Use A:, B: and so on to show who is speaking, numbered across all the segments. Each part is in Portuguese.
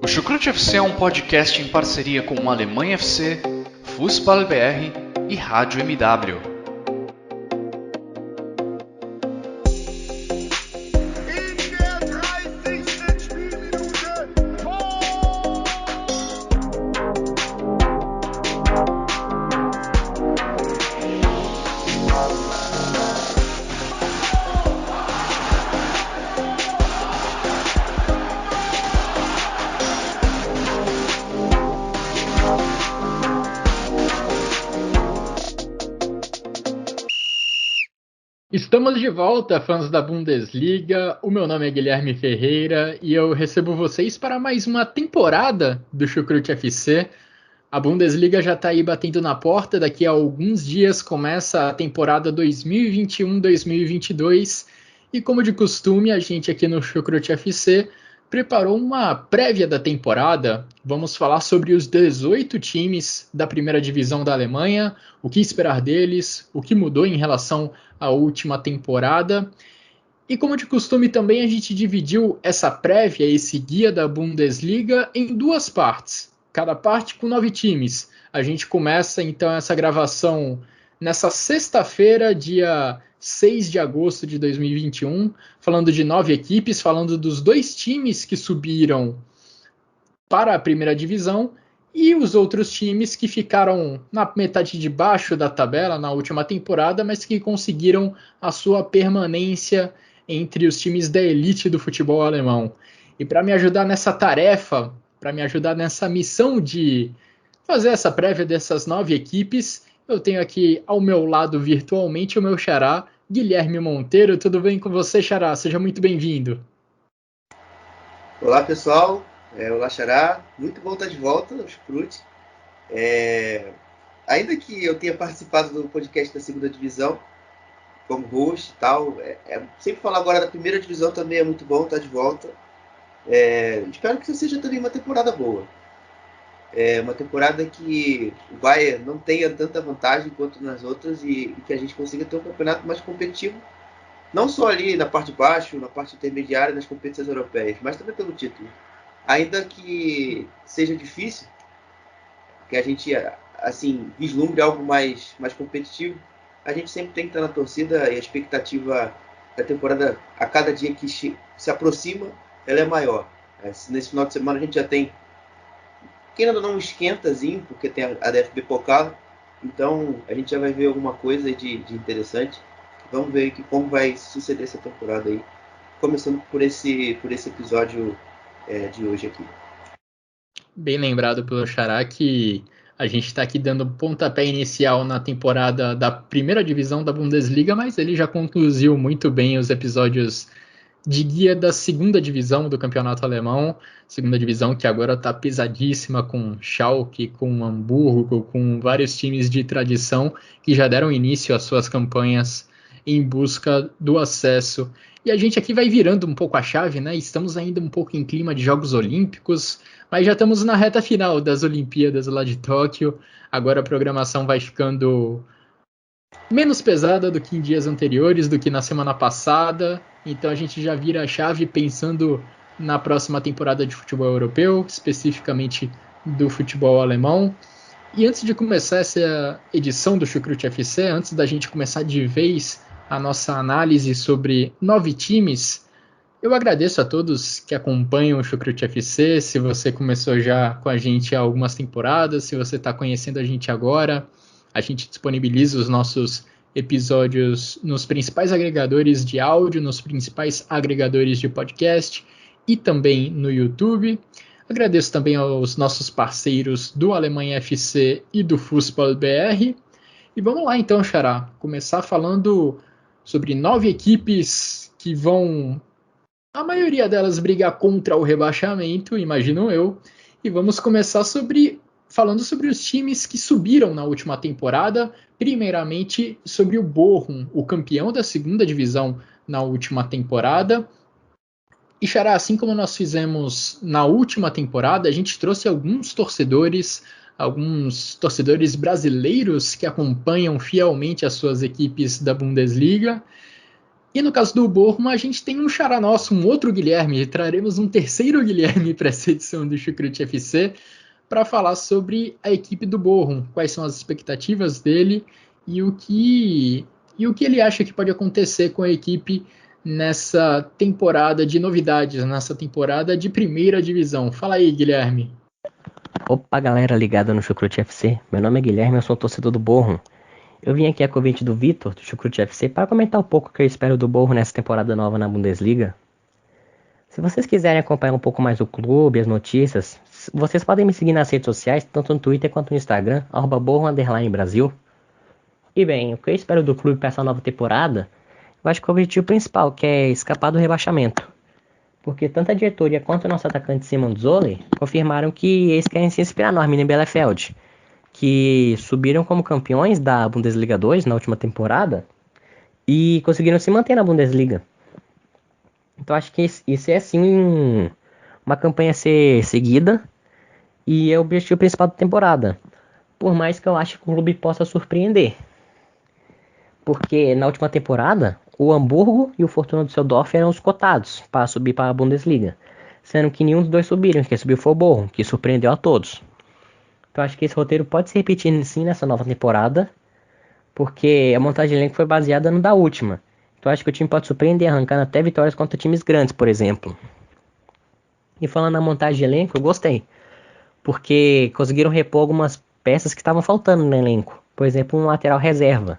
A: O Chucrute FC é um podcast em parceria com o Alemanha FC, Fußball BR e Rádio MW.
B: Estamos de volta, fãs da Bundesliga. O meu nome é Guilherme Ferreira e eu recebo vocês para mais uma temporada do Chucrute FC. A Bundesliga já está aí batendo na porta. Daqui a alguns dias começa a temporada 2021-2022 e, como de costume, a gente aqui no Chucrute FC preparou uma prévia da temporada. Vamos falar sobre os 18 times da primeira divisão da Alemanha, o que esperar deles, o que mudou em relação à última temporada. E como de costume também a gente dividiu essa prévia, esse guia da Bundesliga em duas partes, cada parte com 9 times. A gente começa então essa gravação nessa sexta-feira, dia 6 de agosto de 2021, falando de 9 equipes, falando dos 2 times que subiram para a primeira divisão e os outros times que ficaram na metade de baixo da tabela na última temporada, mas que conseguiram a sua permanência entre os times da elite do futebol alemão. E para me ajudar nessa tarefa, para me ajudar nessa missão de fazer essa prévia dessas 9 equipes, eu tenho aqui ao meu lado virtualmente o meu xará, Guilherme Monteiro. Tudo bem com você, xará? Seja muito bem-vindo.
C: Olá, pessoal. Olá, xará. Muito bom estar de volta ao Chucrute. Ainda que eu tenha participado do podcast da segunda divisão, como host e tal, sempre falar agora da primeira divisão também é muito bom estar de volta. Espero que seja também uma temporada boa. Uma temporada que o Bayern não tenha tanta vantagem quanto nas outras e que a gente consiga ter um campeonato mais competitivo, não só ali na parte de baixo, na parte intermediária, nas competições europeias, mas também pelo título. Ainda que seja difícil, que a gente assim vislumbre algo mais competitivo, a gente sempre tem que estar na torcida e a expectativa da temporada, a cada dia que se aproxima, ela é maior. Nesse final de semana a gente já tem, que ainda não um esquentazinho, porque tem a DFB Pokal, então a gente já vai ver alguma coisa de interessante. Vamos ver como vai suceder essa temporada aí, começando por esse episódio de hoje aqui.
B: Bem lembrado pelo xará que a gente está aqui dando pontapé inicial na temporada da primeira divisão da Bundesliga, mas ele já concluiu muito bem os episódios de guia da segunda divisão do campeonato alemão, segunda divisão que agora está pesadíssima com Schalke, com Hamburgo, com vários times de tradição que já deram início às suas campanhas em busca do acesso. E a gente aqui vai virando um pouco a chave, né? Estamos ainda um pouco em clima de Jogos Olímpicos, mas já estamos na reta final das Olimpíadas lá de Tóquio. Agora a programação vai ficando menos pesada do que em dias anteriores, do que na semana passada. Então a gente já vira a chave pensando na próxima temporada de futebol europeu, especificamente do futebol alemão. E antes de começar essa edição do Chucrute FC, antes da gente começar de vez a nossa análise sobre 9 times, eu agradeço a todos que acompanham o Chucrute FC. Se você começou já com a gente há algumas temporadas, se você está conhecendo a gente agora, a gente disponibiliza os nossos episódios nos principais agregadores de áudio, nos principais agregadores de podcast e também no YouTube. Agradeço também aos nossos parceiros do Alemanha FC e do Fußball BR. E vamos lá então, xará, começar falando sobre 9 equipes que vão, a maioria delas, brigar contra o rebaixamento, imagino eu. E vamos começar falando sobre os times que subiram na última temporada, primeiramente sobre o Bochum, o campeão da segunda divisão na última temporada. E, xará, assim como nós fizemos na última temporada, a gente trouxe alguns torcedores brasileiros que acompanham fielmente as suas equipes da Bundesliga. E no caso do Bochum, a gente tem um xará nosso, um outro Guilherme. Traremos um terceiro Guilherme para essa edição do Chucrute FC para falar sobre a equipe do Bochum, quais são as expectativas dele e o que ele acha que pode acontecer com a equipe nessa temporada de novidades, nessa temporada de primeira divisão. Fala aí, Guilherme.
D: Opa, galera ligada no Chucrute FC. Meu nome é Guilherme, eu sou torcedor do Bochum. Eu vim aqui a convite do Vitor, do Chucrute FC, para comentar um pouco o que eu espero do Bochum nessa temporada nova na Bundesliga. Se vocês quiserem acompanhar um pouco mais o clube, as notícias, vocês podem me seguir nas redes sociais, tanto no Twitter quanto no Instagram, @Bochum_Brasil. E bem, o que eu espero do clube para essa nova temporada, eu acho que o objetivo principal, que é escapar do rebaixamento. Porque tanto a diretoria quanto o nosso atacante Simon Zoller confirmaram que eles querem se inspirar no Arminia Bielefeld, que subiram como campeões da Bundesliga 2 na última temporada e conseguiram se manter na Bundesliga. Então acho que isso é sim uma campanha a ser seguida e é o objetivo principal da temporada. Por mais que eu acho que o clube possa surpreender. Porque na última temporada, o Hamburgo e o Fortuna Düsseldorf eram os cotados para subir para a Bundesliga. Sendo que nenhum dos dois subiram, quem subiu foi o Bochum, que surpreendeu a todos. Então acho que esse roteiro pode se repetir sim nessa nova temporada, porque a montagem de elenco foi baseada no da última. Então acho que o time pode surpreender, arrancando até vitórias contra times grandes, por exemplo. E falando na montagem de elenco, eu gostei, porque conseguiram repor algumas peças que estavam faltando no elenco. Por exemplo, um lateral reserva,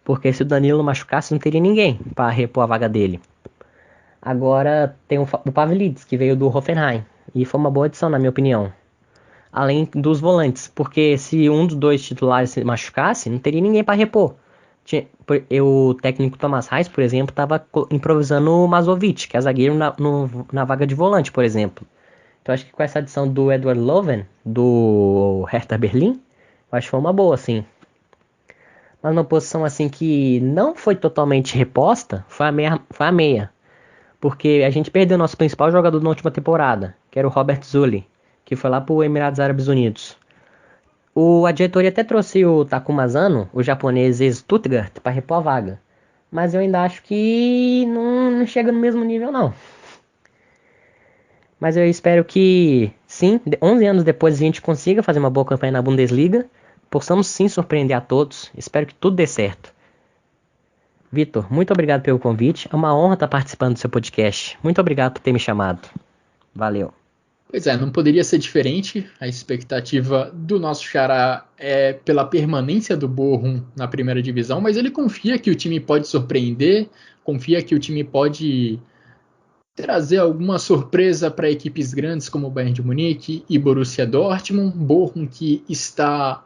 D: porque se o Danilo machucasse não teria ninguém para repor a vaga dele. Agora tem o Pavlidis, que veio do Hoffenheim, e foi uma boa adição na minha opinião. Além dos volantes, porque se um dos dois titulares se machucasse, não teria ninguém para repor. O técnico Thomas Reis, por exemplo, estava improvisando o Mazovic, que é zagueiro na vaga de volante, por exemplo. Então acho que com essa adição do Edward Löwen, do Hertha Berlim, eu acho que foi uma boa, sim. Mas uma posição assim que não foi totalmente reposta, foi a meia. Porque a gente perdeu nosso principal jogador na última temporada, que era o Robert Zulli, que foi lá para os Emirados Árabes Unidos. A diretoria até trouxe o Takuma Asano, o japonês Stuttgart, para repor a vaga. Mas eu ainda acho que não chega no mesmo nível, não. Mas eu espero que, sim, 11 anos depois a gente consiga fazer uma boa campanha na Bundesliga. Possamos sim surpreender a todos. Espero que tudo dê certo. Vitor, muito obrigado pelo convite. É uma honra estar participando do seu podcast. Muito obrigado por ter me chamado. Valeu.
B: Pois é, não poderia ser diferente. A expectativa do nosso xará é pela permanência do Bochum na primeira divisão, mas ele confia que o time pode surpreender, confia que o time pode trazer alguma surpresa para equipes grandes como o Bayern de Munique e Borussia Dortmund. Bochum que está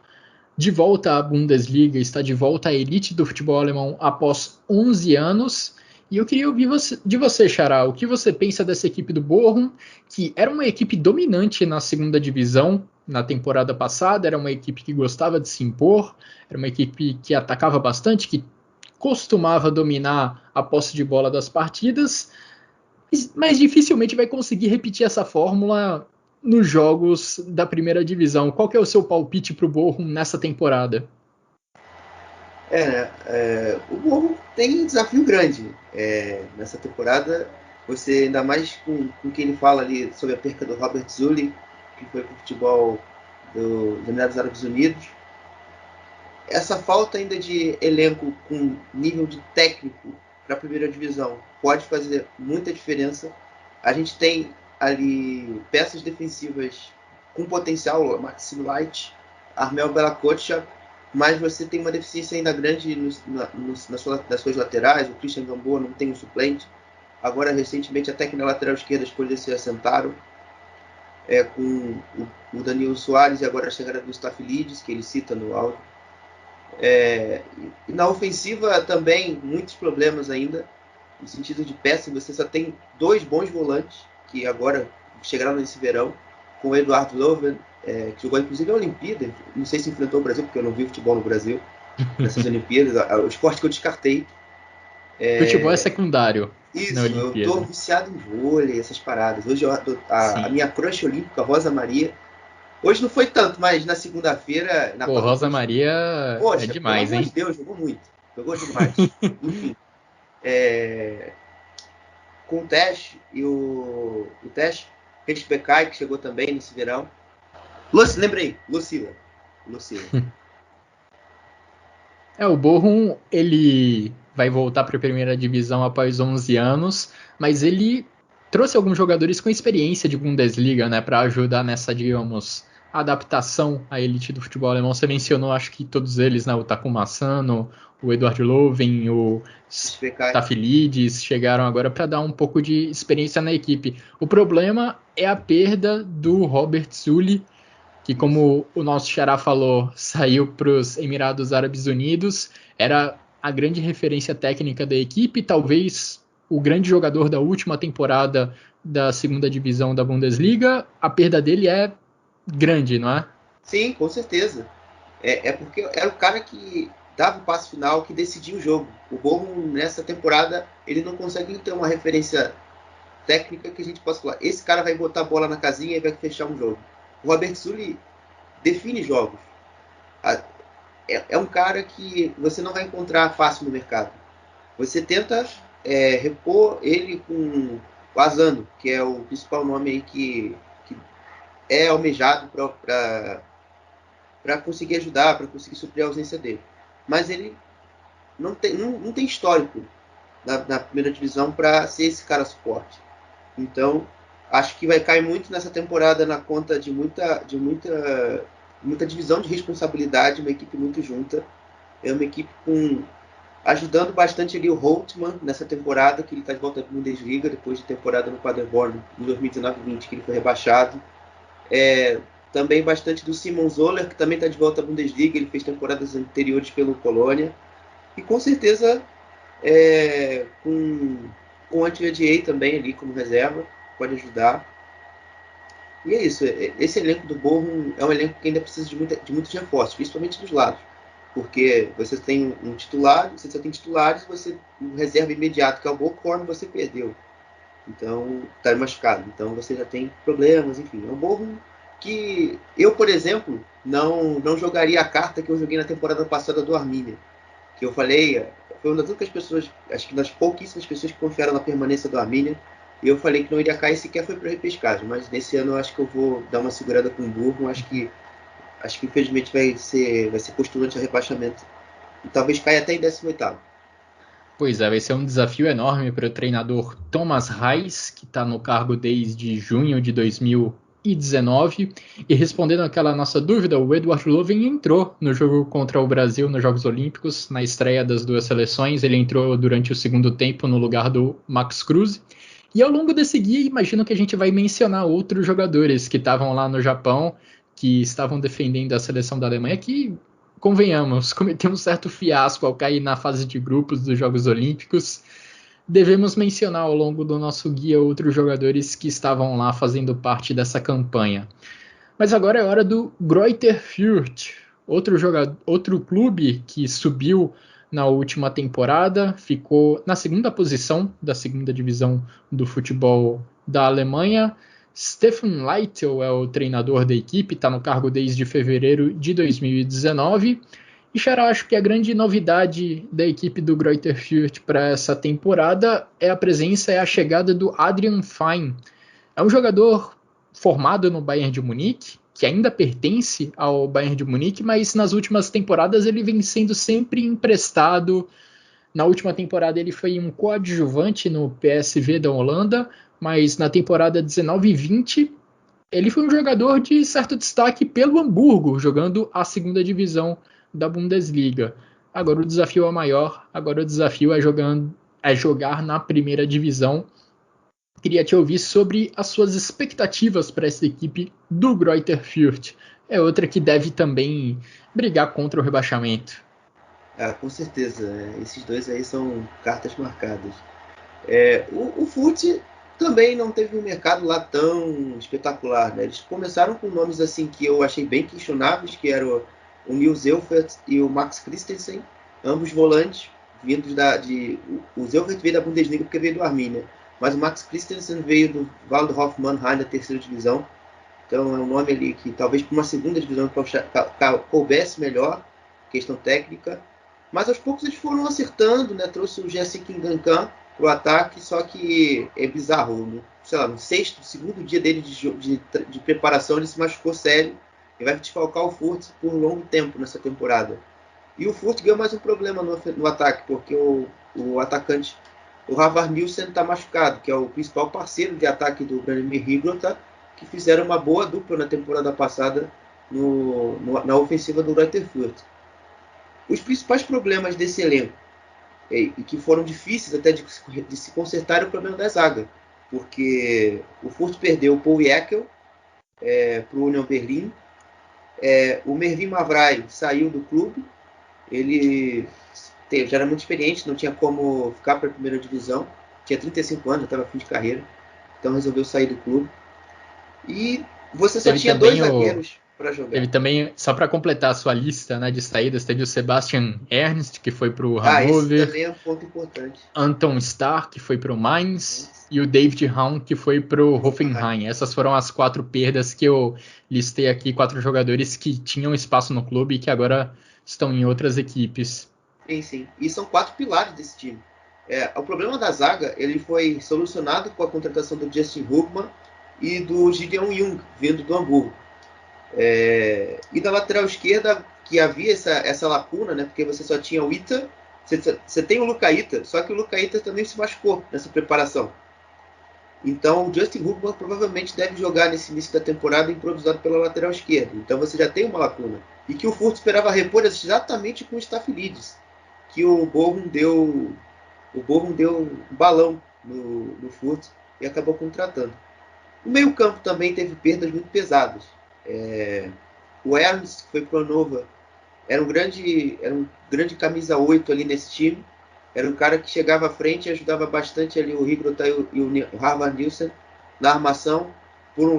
B: de volta à Bundesliga, está de volta à elite do futebol alemão após 11 anos. E eu queria ouvir de você, Xará, o que você pensa dessa equipe do Bochum, que era uma equipe dominante na segunda divisão na temporada passada, era uma equipe que gostava de se impor, era uma equipe que atacava bastante, que costumava dominar a posse de bola das partidas, mas dificilmente vai conseguir repetir essa fórmula nos jogos da primeira divisão. Qual que é o seu palpite para o Bochum nessa temporada?
C: O Bochum tem um desafio grande nessa temporada. Você, ainda mais com o que ele fala ali sobre a perca do Robert Zulli, que foi para o futebol dos Emirados Árabes Unidos. Essa falta ainda de elenco com nível de técnico para a primeira divisão pode fazer muita diferença. A gente tem ali peças defensivas com potencial, Maxim Light, Armel Bela-Kotchap, mas você tem uma deficiência ainda grande nas suas laterais. O Christian Gamboa não tem um suplente. Agora, recentemente, até que na lateral esquerda as coisas se assentaram, com o Danilo Soares e agora a chegada do Stafylidis, que ele cita no áudio. E na ofensiva também muitos problemas ainda, no sentido de peça. Você só tem 2 bons volantes, que agora chegaram nesse verão, com o Eduard Löwen, que jogou inclusive a Olimpíada. Não sei se enfrentou o Brasil, porque eu não vi futebol no Brasil nessas Olimpíadas, o esporte que eu descartei.
B: Futebol é secundário.
C: Isso, eu tô viciado em vôlei, essas paradas. Hoje a minha crush olímpica, Rosa Maria. Hoje não foi tanto, mas na segunda-feira...
B: Rosa Maria é demais, hein?
C: Pelo amor de Deus, jogou muito. Jogou demais. Enfim. com o Tesh e o Tesh Bekai, que chegou também nesse verão. Lembrei, Lucila.
B: O Bochum, ele vai voltar para a primeira divisão após 11 anos, mas ele trouxe alguns jogadores com experiência de Bundesliga, né, para ajudar nessa, digamos, adaptação à elite do futebol alemão. Você mencionou, acho que todos eles, né, o Takuma Asano, o Eduard Löwen, o Stafilides, chegaram agora para dar um pouco de experiência na equipe. O problema é a perda do Robert Zulli, que, como o nosso xará falou, saiu para os Emirados Árabes Unidos, era a grande referência técnica da equipe, talvez o grande jogador da última temporada da segunda divisão da Bundesliga. A perda dele é grande, não é?
C: Sim, com certeza. É porque era o cara que dava o passo final, que decidia o jogo. O Bochum, nessa temporada, ele não consegue ter uma referência técnica que a gente possa falar, esse cara vai botar a bola na casinha e vai fechar um jogo. O Robert Zulli define jogos. É um cara que você não vai encontrar fácil no mercado. Você tenta repor ele com o Asano, que é o principal nome aí que é almejado para conseguir ajudar, para conseguir suprir a ausência dele. Mas ele não tem histórico na primeira divisão para ser esse cara suporte. Então, acho que vai cair muito nessa temporada na conta de muita divisão de responsabilidade, uma equipe muito junta. É uma equipe ajudando bastante ali o Holtmann nessa temporada, que ele está de volta à Bundesliga, depois de temporada no Paderborn, em 2019-20, que ele foi rebaixado. Também bastante do Simon Zoller, que também está de volta à Bundesliga, ele fez temporadas anteriores pelo Colônia. E com certeza com o Anti-ADA também ali como reserva, pode ajudar. E é isso, esse elenco do Bochum é um elenco que ainda precisa de muitos reforços, principalmente dos lados. Porque você tem um titular, você só tem titulares, você um reserva imediato, que é o Bochum, você perdeu. Então, está machucado. Então você já tem problemas, enfim. É um Bochum que eu, por exemplo, não jogaria a carta que eu joguei na temporada passada do Arminia. Que eu falei, foi uma das únicas pessoas, acho que das pouquíssimas pessoas que confiaram na permanência do Arminia. E eu falei que não iria cair, sequer foi para repescagem. Mas nesse ano eu acho que eu vou dar uma segurada com o Bochum. Acho que infelizmente vai ser postulante a rebaixamento. E talvez caia até em 18º.
B: Pois é, vai ser um desafio enorme para o treinador Thomas Reis, que está no cargo desde junho de 2019. E respondendo àquela nossa dúvida, o Eduard Löwen entrou no jogo contra o Brasil nos Jogos Olímpicos, na estreia das duas seleções. Ele entrou durante o segundo tempo no lugar do Max Kruse. E ao longo desse guia, imagino que a gente vai mencionar outros jogadores que estavam lá no Japão, que estavam defendendo a seleção da Alemanha, que, convenhamos, cometeu um certo fiasco ao cair na fase de grupos dos Jogos Olímpicos. Devemos mencionar ao longo do nosso guia outros jogadores que estavam lá fazendo parte dessa campanha. Mas agora é hora do Greuther Fürth, outro clube que subiu na última temporada, ficou na segunda posição da segunda divisão do futebol da Alemanha. Stefan Leitl é o treinador da equipe, está no cargo desde fevereiro de 2019. E, Xará, acho que a grande novidade da equipe do Greuther Fürth para essa temporada é a chegada do Adrian Fein. É um jogador formado no Bayern de Munique, que ainda pertence ao Bayern de Munique, mas nas últimas temporadas ele vem sendo sempre emprestado. Na última temporada ele foi um coadjuvante no PSV da Holanda, mas na temporada 19 e 20 ele foi um jogador de certo destaque pelo Hamburgo, jogando a segunda divisão da Bundesliga. Agora o desafio é maior, agora o desafio é jogar na primeira divisão. Queria te ouvir sobre as suas expectativas para essa equipe do Greuther Fürth. É outra que deve também brigar contra o rebaixamento.
C: Com certeza. Esses dois aí são cartas marcadas. O Fürth também não teve um mercado lá tão espetacular, né? Eles começaram com nomes assim que eu achei bem questionáveis, que eram o Nils Elfert e o Max Christensen, ambos volantes, vindos o Elfert veio da Bundesliga porque veio do Arminia. Mas o Max Christensen veio do Waldhof Mannheim, da terceira divisão. Então é um nome ali que talvez para uma segunda divisão coubesse melhor, questão técnica. Mas aos poucos eles foram acertando, né? Trouxe o Jesse Kingankan pro ataque, só que é bizarro. Sei lá, no segundo dia dele de preparação, ele se machucou sério e vai desfalcar o Furt por um longo tempo nessa temporada. E o Furt ganhou mais um problema no ataque, porque o atacante, o Harvard Nielsen, está machucado, que é o principal parceiro de ataque do Branimir Higrota, que fizeram uma boa dupla na temporada passada na ofensiva do Greuther Fürth. Os principais problemas desse elenco, e que foram difíceis até de se consertar, é o problema da zaga, porque o Furt perdeu o Paul Jäckel para o Union Berlin, o Mervin Mavrai saiu do clube, ele já era muito experiente, não tinha como ficar para a primeira divisão, tinha 35 anos, estava fim de carreira, então resolveu sair do clube. E você só tinha dois zagueiros para jogar.
B: Teve também, só para completar a sua lista, né, de saídas, teve o Sebastian Ernst, que foi para o Hannover.
C: Esse também é um ponto importante.
B: Anton Starr, que foi para o Mainz. E o David Raum, que foi para o Hoffenheim. Essas foram as 4 perdas que eu listei aqui, 4 jogadores que tinham espaço no clube e que agora estão em outras equipes.
C: Sim. E são 4 pilares desse time. O problema da zaga ele foi solucionado com a contratação do Justin Hugman e do Gideon Jung, vindo do Hamburgo. E da lateral esquerda, que havia essa lacuna, né, porque você só tinha o Ita, você tem o Luca Ita, só que o Luca Ita também se machucou nessa preparação. Então o Justin Hugman provavelmente deve jogar nesse início da temporada improvisado pela lateral esquerda. Então você já tem uma lacuna. E que o Furt esperava repor exatamente com o Staphylidis, que o Bochum deu um balão no Furt e acabou contratando. O meio-campo também teve perdas muito pesadas. O Ernst, que foi para o Hannover, era um grande camisa 8 ali nesse time. Era um cara que chegava à frente e ajudava bastante ali o Higrota e o Harvard Nielsen na armação, pelo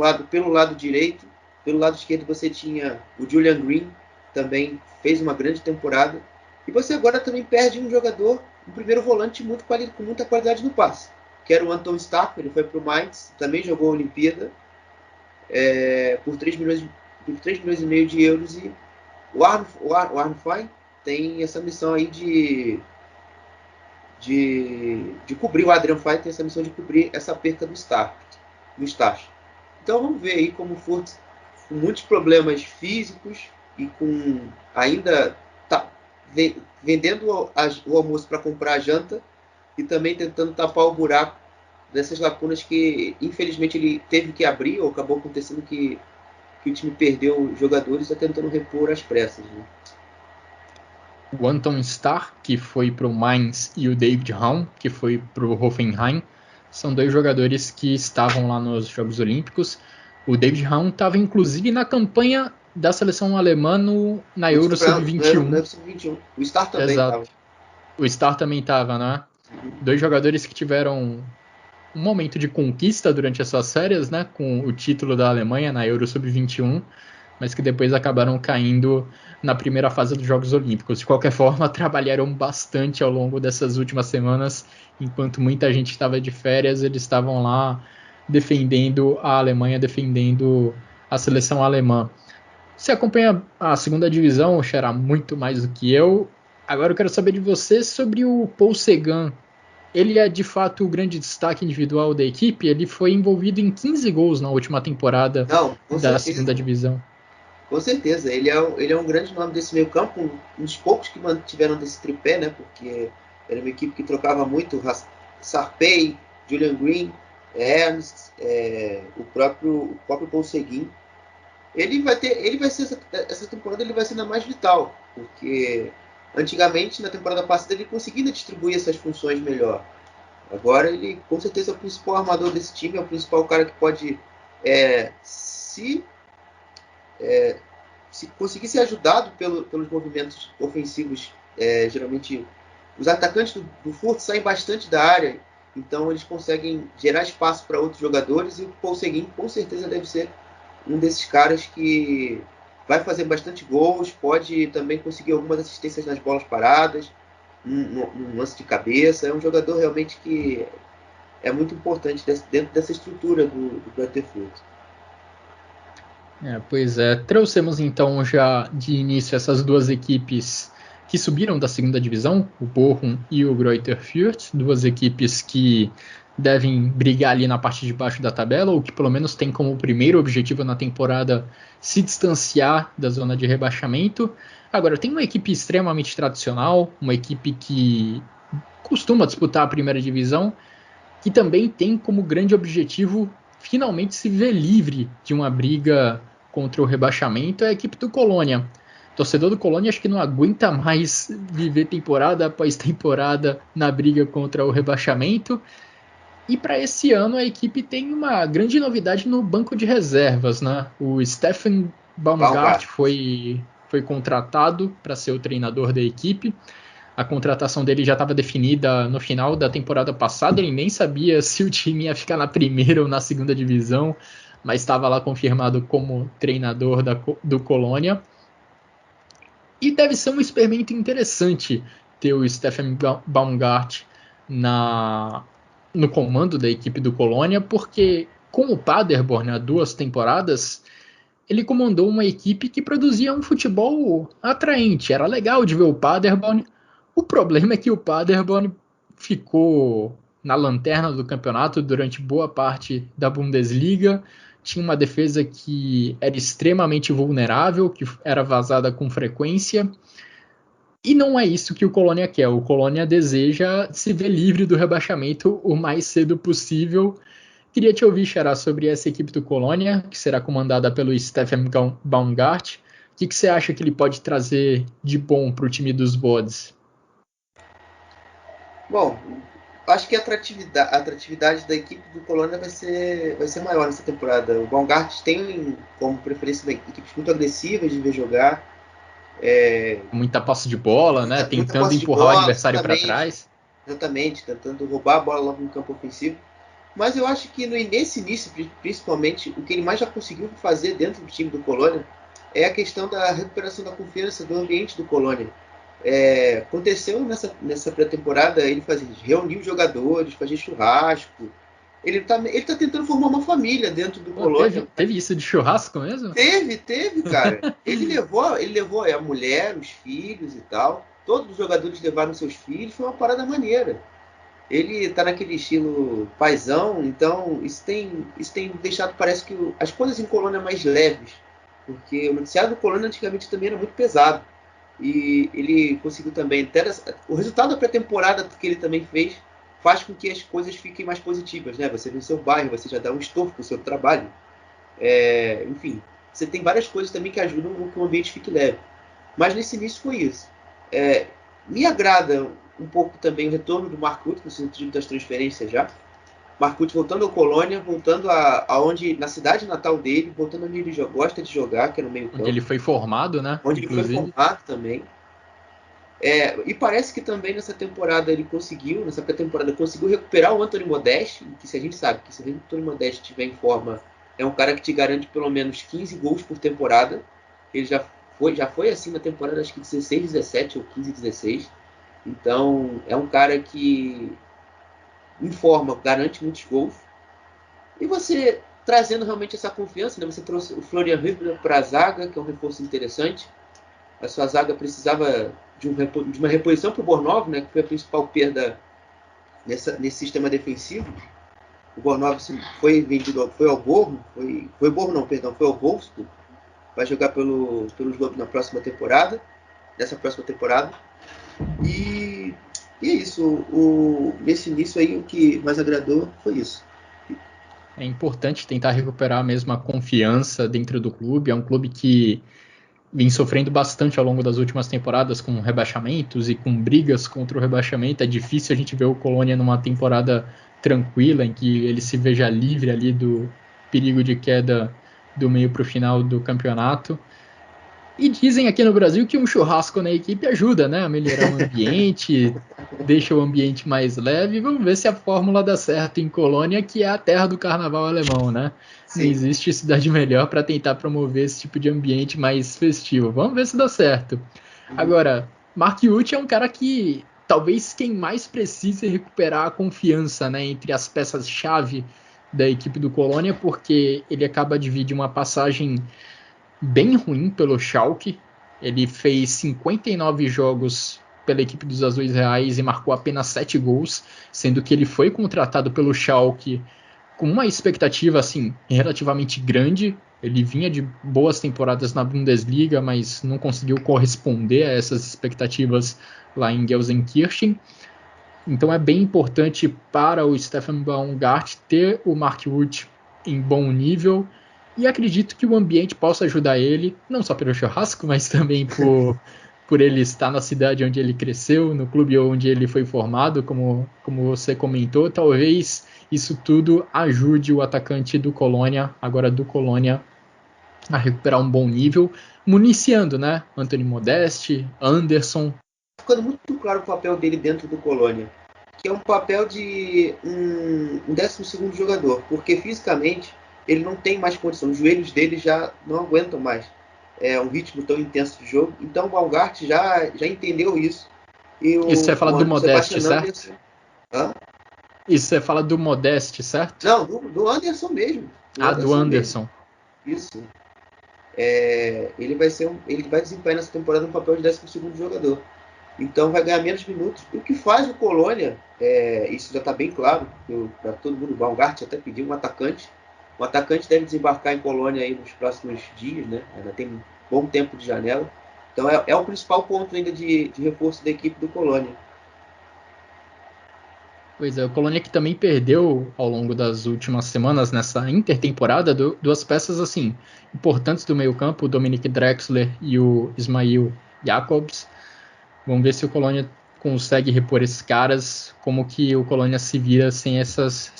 C: lado direito. Pelo lado esquerdo você tinha o Julian Green, também fez uma grande temporada. E você agora também perde um jogador, um primeiro volante com muita qualidade no passe, que era o Anton Starr, ele foi para o Mainz, também jogou a Olimpíada, por 3 milhões e meio de euros. E o Arnfein tem essa missão aí de cobrir, o Adrian Fey tem essa missão de cobrir essa perca do Stach. Então vamos ver aí como o Furt, com muitos problemas físicos e com ainda vendendo o almoço para comprar a janta e também tentando tapar o buraco dessas lacunas que infelizmente ele teve que abrir, ou acabou acontecendo que o time perdeu jogadores, está tentando repor às pressas, né?
B: O Anton Starr, que foi para o Mainz, e o David Raum, que foi para o Hoffenheim, são 2 jogadores que estavam lá nos Jogos Olímpicos. O David Raum estava inclusive na campanha da seleção alemã na Euro Sub-21.
C: O Starr também estava.
B: O Starr também estava, né? 2 jogadores que tiveram um momento de conquista durante as suas férias, né? Com o título da Alemanha na Euro Sub-21, mas que depois acabaram caindo na primeira fase dos Jogos Olímpicos. De qualquer forma, trabalharam bastante ao longo dessas últimas semanas, enquanto muita gente estava de férias, eles estavam lá defendendo a Alemanha, defendendo a seleção alemã. Você acompanha a segunda divisão, Xará, muito mais do que eu. Agora eu quero saber de você sobre o Paul Seguin. Ele é de fato o grande destaque individual da equipe. Ele foi envolvido em 15 gols na última temporada da segunda divisão.
C: Com certeza, ele é um grande nome desse meio campo, um dos poucos que mantiveram desse tripé, né? Porque era uma equipe que trocava muito, Sarpei, Julian Green, Ernst, o próprio Paul Seguin. Essa temporada ele vai ser ainda mais vital, porque antigamente, na temporada passada, ele conseguia distribuir essas funções melhor. Agora ele, com certeza, é o principal armador desse time, é o principal cara que pode se conseguir ser ajudado pelos movimentos ofensivos. Geralmente, os atacantes do Furt saem bastante da área, então eles conseguem gerar espaço para outros jogadores, e o Paul Seguin, com certeza, deve ser um desses caras que vai fazer bastante gols, pode também conseguir algumas assistências nas bolas paradas, num lance de cabeça. É um jogador realmente que é muito importante dentro dessa estrutura do Greuther Fürth.
B: Pois é, trouxemos então já de início essas 2 equipes que subiram da segunda divisão, o Bochum e o Greuther Fürth, duas equipes que devem brigar ali na parte de baixo da tabela, ou que pelo menos tem como primeiro objetivo na temporada se distanciar da zona de rebaixamento. Agora, tem uma equipe extremamente tradicional, uma equipe que costuma disputar a primeira divisão, que também tem como grande objetivo finalmente se ver livre de uma briga contra o rebaixamento, é a equipe do Colônia. O torcedor do Colônia acho que não aguenta mais viver temporada após temporada na briga contra o rebaixamento. E para esse ano a equipe tem uma grande novidade no banco de reservas, né? O Steffen Baumgart foi contratado para ser o treinador da equipe. A contratação dele já estava definida no final da temporada passada, ele nem sabia se o time ia ficar na primeira ou na segunda divisão, mas estava lá confirmado como treinador do Colônia. E deve ser um experimento interessante ter o Steffen Baumgart no comando da equipe do Colônia, porque com o Paderborn há 2 temporadas, ele comandou uma equipe que produzia um futebol atraente, era legal de ver o Paderborn. O problema é que o Paderborn ficou na lanterna do campeonato durante boa parte da Bundesliga, tinha uma defesa que era extremamente vulnerável, que era vazada com frequência, e não é isso que o Colônia quer. O Colônia deseja se ver livre do rebaixamento o mais cedo possível. Queria te ouvir, Xará, sobre essa equipe do Colônia, que será comandada pelo Steffen Baumgart. O que você acha que ele pode trazer de bom para o time dos Bodes?
C: Bom, acho que a atratividade da equipe do Colônia vai ser maior nessa temporada. O Baumgart tem como preferência equipes muito agressivas de ver jogar.
B: Muita posse de bola, né? Tentando empurrar o adversário para trás.
C: Exatamente, tentando roubar a bola logo no campo ofensivo. Mas eu acho que nesse início, principalmente, o que ele mais já conseguiu fazer dentro do time do Colônia é a questão da recuperação da confiança do ambiente do Colônia. Aconteceu nessa pré-temporada, ele reunir os jogadores, fazer churrasco. Ele tá tentando formar uma família dentro do Colônia.
B: Teve isso de churrasco mesmo?
C: Teve, cara. Ele levou a mulher, os filhos e tal. Todos os jogadores levaram seus filhos, foi uma parada maneira. Ele tá naquele estilo paizão, então isso tem deixado, parece que as coisas em Colônia mais leves. Porque o noticiário do Colônia antigamente também era muito pesado. E ele conseguiu também o resultado da pré-temporada que ele também faz com que as coisas fiquem mais positivas, né? Você vê o seu bairro, você já dá um estofo para o seu trabalho. Enfim, você tem várias coisas também que ajudam a que o ambiente fique leve. Mas nesse início foi isso. Me agrada um pouco também o retorno do Mark Uth no sentido das transferências já. Mark Uth voltando ao Colônia, voltando na cidade natal dele, voltando onde ele gosta de jogar, que é no meio campo.
B: Onde ele foi formado, né?
C: Onde ele foi formado também. E parece que também nessa pré-temporada, conseguiu recuperar o Anthony Modeste, que a gente sabe que se o Anthony Modeste estiver em forma, é um cara que te garante pelo menos 15 gols por temporada. Ele já foi assim na temporada, acho que 16, 17 ou 15, 16. Então, é um cara que em forma, garante muitos gols. E você trazendo realmente essa confiança, né? Você trouxe o Florian Wirtz para a zaga, que é um reforço interessante. A sua zaga precisava de uma reposição para o Bornov, né? Que foi a principal perda nesse sistema defensivo. O Bornov foi vendido, foi ao Borrom, foi ao Wolfsburg. Vai jogar pelos Lobos nessa próxima temporada. E é isso, nesse início aí o que mais agradou foi isso.
B: É importante tentar recuperar mesmo a confiança dentro do clube. É um clube que vem sofrendo bastante ao longo das últimas temporadas com rebaixamentos e com brigas contra o rebaixamento. É difícil a gente ver o Colônia numa temporada tranquila, em que ele se veja livre ali do perigo de queda do meio para o final do campeonato. E dizem aqui no Brasil que um churrasco na equipe ajuda, né? A melhorar o ambiente, deixa o ambiente mais leve. Vamos ver se a fórmula dá certo em Colônia, que é a terra do carnaval alemão, né? Sim. Não existe cidade melhor para tentar promover esse tipo de ambiente mais festivo. Vamos ver se dá certo. Agora, Mark Uth é um cara que talvez quem mais precise recuperar a confiança, né, entre as peças-chave da equipe do Colônia, porque ele acaba de vir de uma passagem bem ruim pelo Schalke. Ele fez 59 jogos pela equipe dos Azuis Reais e marcou apenas 7 gols, sendo que ele foi contratado pelo Schalke com uma expectativa assim relativamente grande. Ele vinha de boas temporadas na Bundesliga, mas não conseguiu corresponder a essas expectativas lá em Gelsenkirchen. Então é bem importante para o Steffen Baumgart ter o Mark Rutte em bom nível, e acredito que o ambiente possa ajudar ele, não só pelo churrasco, mas também por ele estar na cidade onde ele cresceu, no clube onde ele foi formado, como você comentou. Talvez isso tudo ajude o atacante do Colônia, agora do Colônia, a recuperar um bom nível, municiando, né? Anthony Modeste, Anderson.
C: Ficando muito claro o papel dele dentro do Colônia, que é um papel de um 12º jogador, porque fisicamente ele não tem mais condição, os joelhos dele já não aguentam mais um ritmo tão intenso de jogo. Então o Baumgart já entendeu isso. E
B: Isso você fala do Modeste, certo?
C: Anderson,
B: Isso você fala do Modeste, certo?
C: Não, do Anderson mesmo.
B: Do Anderson.
C: Mesmo. Isso. Ele vai desempenhar nessa temporada um papel de 12º jogador. Então vai ganhar menos minutos. O que faz o Colônia, isso já está bem claro para todo mundo. O Baumgart até pediu um atacante. O atacante deve desembarcar em Colônia aí nos próximos dias, né? Ainda tem um bom tempo de janela. Então é o principal ponto ainda de reforço da equipe do Colônia.
B: Pois é, o Colônia que também perdeu ao longo das últimas semanas nessa intertemporada duas peças assim importantes do meio-campo, o Dominic Drexler e o Ismail Jacobs. Vamos ver se o Colônia consegue repor esses caras, como que o Colônia se vira sem essas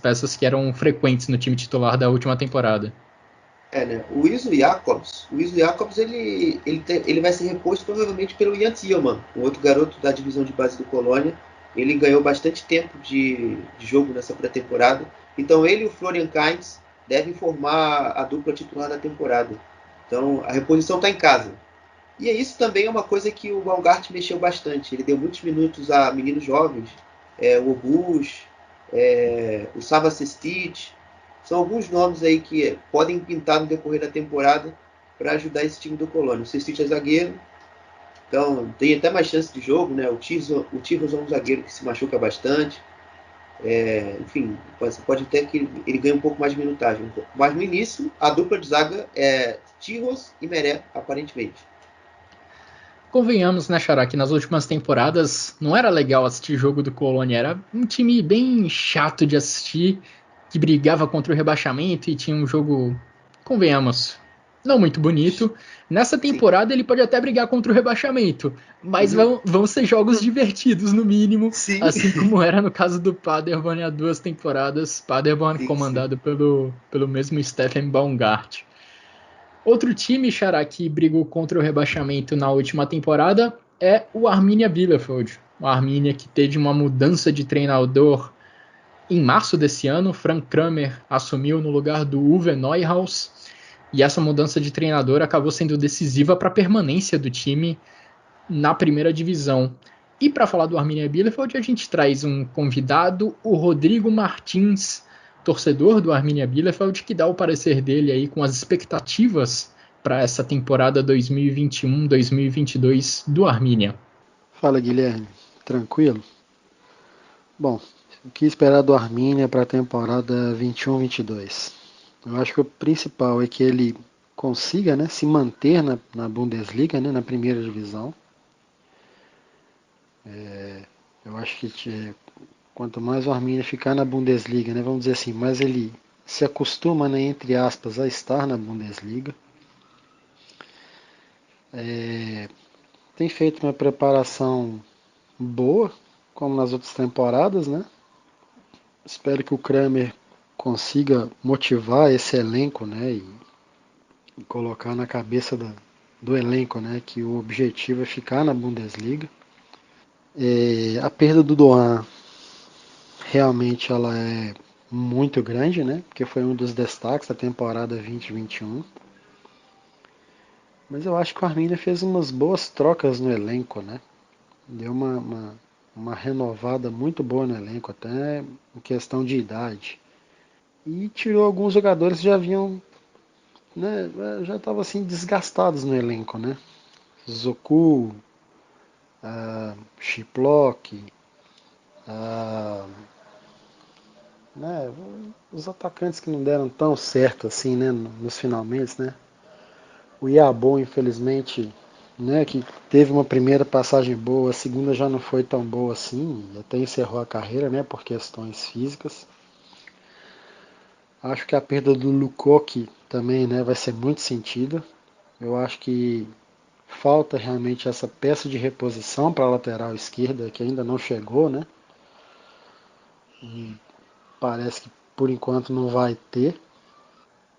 B: peças que eram frequentes no time titular da última temporada.
C: Né? O Iso Jacobs ele vai ser reposto provavelmente pelo Jan Thielmann, um outro garoto da divisão de base do Colônia. Ele ganhou bastante tempo de jogo nessa pré-temporada. Então ele e o Florian Kainz devem formar a dupla titular da temporada. Então a reposição está em casa. E isso também é uma coisa que o Baumgart mexeu bastante. Ele deu muitos minutos a meninos jovens, o Obus, o Sava Sestic. São alguns nomes aí que podem pintar no decorrer da temporada para ajudar esse time do Colônia. O Sestic é zagueiro, então tem até mais chance de jogo, né? O Tivos é um zagueiro que se machuca bastante. Enfim, pode até que ele ganhe um pouco mais de minutagem. Mas no início, a dupla de zaga é Tivos e Meré, aparentemente.
B: Convenhamos, né, Xará, que nas últimas temporadas não era legal assistir jogo do Colônia. Era um time bem chato de assistir, que brigava contra o rebaixamento e tinha um jogo, convenhamos, não muito bonito. Nessa temporada Sim. Ele pode até brigar contra o rebaixamento, mas vão ser jogos divertidos, no mínimo, Sim. Assim como era no caso do Paderborn há 2 temporadas. Paderborn Sim. comandado pelo mesmo Steffen Baumgart. Outro time, Xará, que brigou contra o rebaixamento na última temporada é o Arminia Bielefeld. O Arminia que teve uma mudança de treinador em março desse ano. Frank Kramer assumiu no lugar do Uwe Neuhaus. E essa mudança de treinador acabou sendo decisiva para a permanência do time na primeira divisão. E para falar do Arminia Bielefeld, a gente traz um convidado, o Rodrigo Martins, torcedor do Arminia Bielefeld, que dá o parecer dele aí com as expectativas para essa temporada 2021-2022 do Arminia.
E: Fala, Guilherme. Tranquilo? Bom, o que esperar do Arminia para a temporada 21-22? Eu acho que o principal é que ele consiga, né, se manter na Bundesliga, né, na primeira divisão. Eu acho que quanto mais o Arminia ficar na Bundesliga, né, vamos dizer assim, mais ele se acostuma, né, entre aspas, a estar na Bundesliga. Tem feito uma preparação boa, como nas outras temporadas, né? Espero que o Kramer consiga motivar esse elenco, né, e colocar na cabeça do elenco, né, que o objetivo é ficar na Bundesliga. A perda do Doan realmente ela é muito grande, né? Porque foi um dos destaques da temporada 2021. Mas eu acho que o Arminia fez umas boas trocas no elenco, né? Deu uma renovada muito boa no elenco, até em questão de idade. E tirou alguns jogadores que já vinham, né? Já estavam assim desgastados no elenco, né? Zoku, Chiplock, né, os atacantes que não deram tão certo assim, né, nos finalmente, né? O Iabon, infelizmente, né, que teve uma primeira passagem boa, a segunda já não foi tão boa assim, até encerrou a carreira, né, por questões físicas. Acho que a perda do Lukoki também, né, vai ser muito sentida. Eu acho que falta realmente essa peça de reposição para a lateral esquerda, que ainda não chegou, né? E parece que por enquanto não vai ter.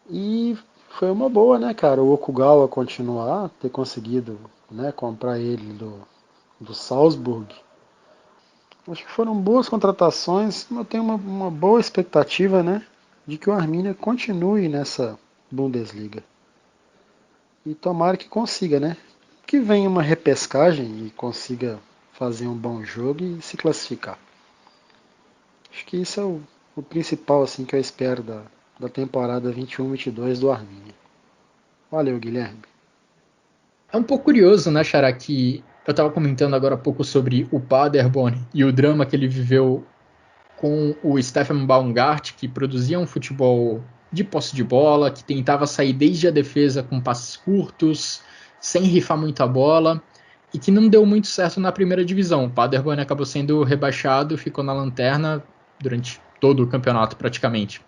E: E foi uma boa, né, cara, o Okugawa continuar, ter conseguido, né, comprar ele do Salzburg. Acho que foram boas contratações, eu tenho uma boa expectativa, né, de que o Arminia continue nessa Bundesliga. E tomara que consiga, né? Que venha uma repescagem e consiga fazer um bom jogo e se classificar. Acho que isso é o principal assim que eu espero da temporada 21-22 do Arminia. Valeu, Guilherme.
B: É um pouco curioso, né, Xará, que eu estava comentando agora há pouco sobre o Paderborn e o drama que ele viveu com o Steffen Baumgart, que produzia um futebol de posse de bola, que tentava sair desde a defesa com passes curtos, sem rifar muita bola, e que não deu muito certo na primeira divisão. O Paderborn acabou sendo rebaixado, ficou na lanterna durante todo o campeonato praticamente.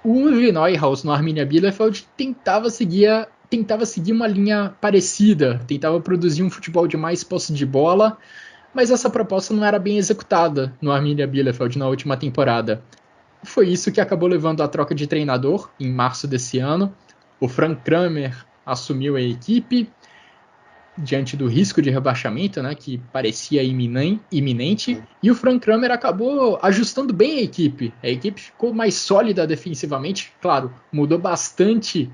B: O Uwe Neuhaus no Arminia Bielefeld tentava seguir uma linha parecida, tentava produzir um futebol de mais posse de bola, mas essa proposta não era bem executada no Arminia Bielefeld na última temporada. Foi isso que acabou levando à troca de treinador em março desse ano. O Frank Kramer assumiu a equipe diante do risco de rebaixamento, né, que parecia iminente, e o Frank Kramer acabou ajustando bem a equipe. A equipe ficou mais sólida defensivamente, claro, mudou bastante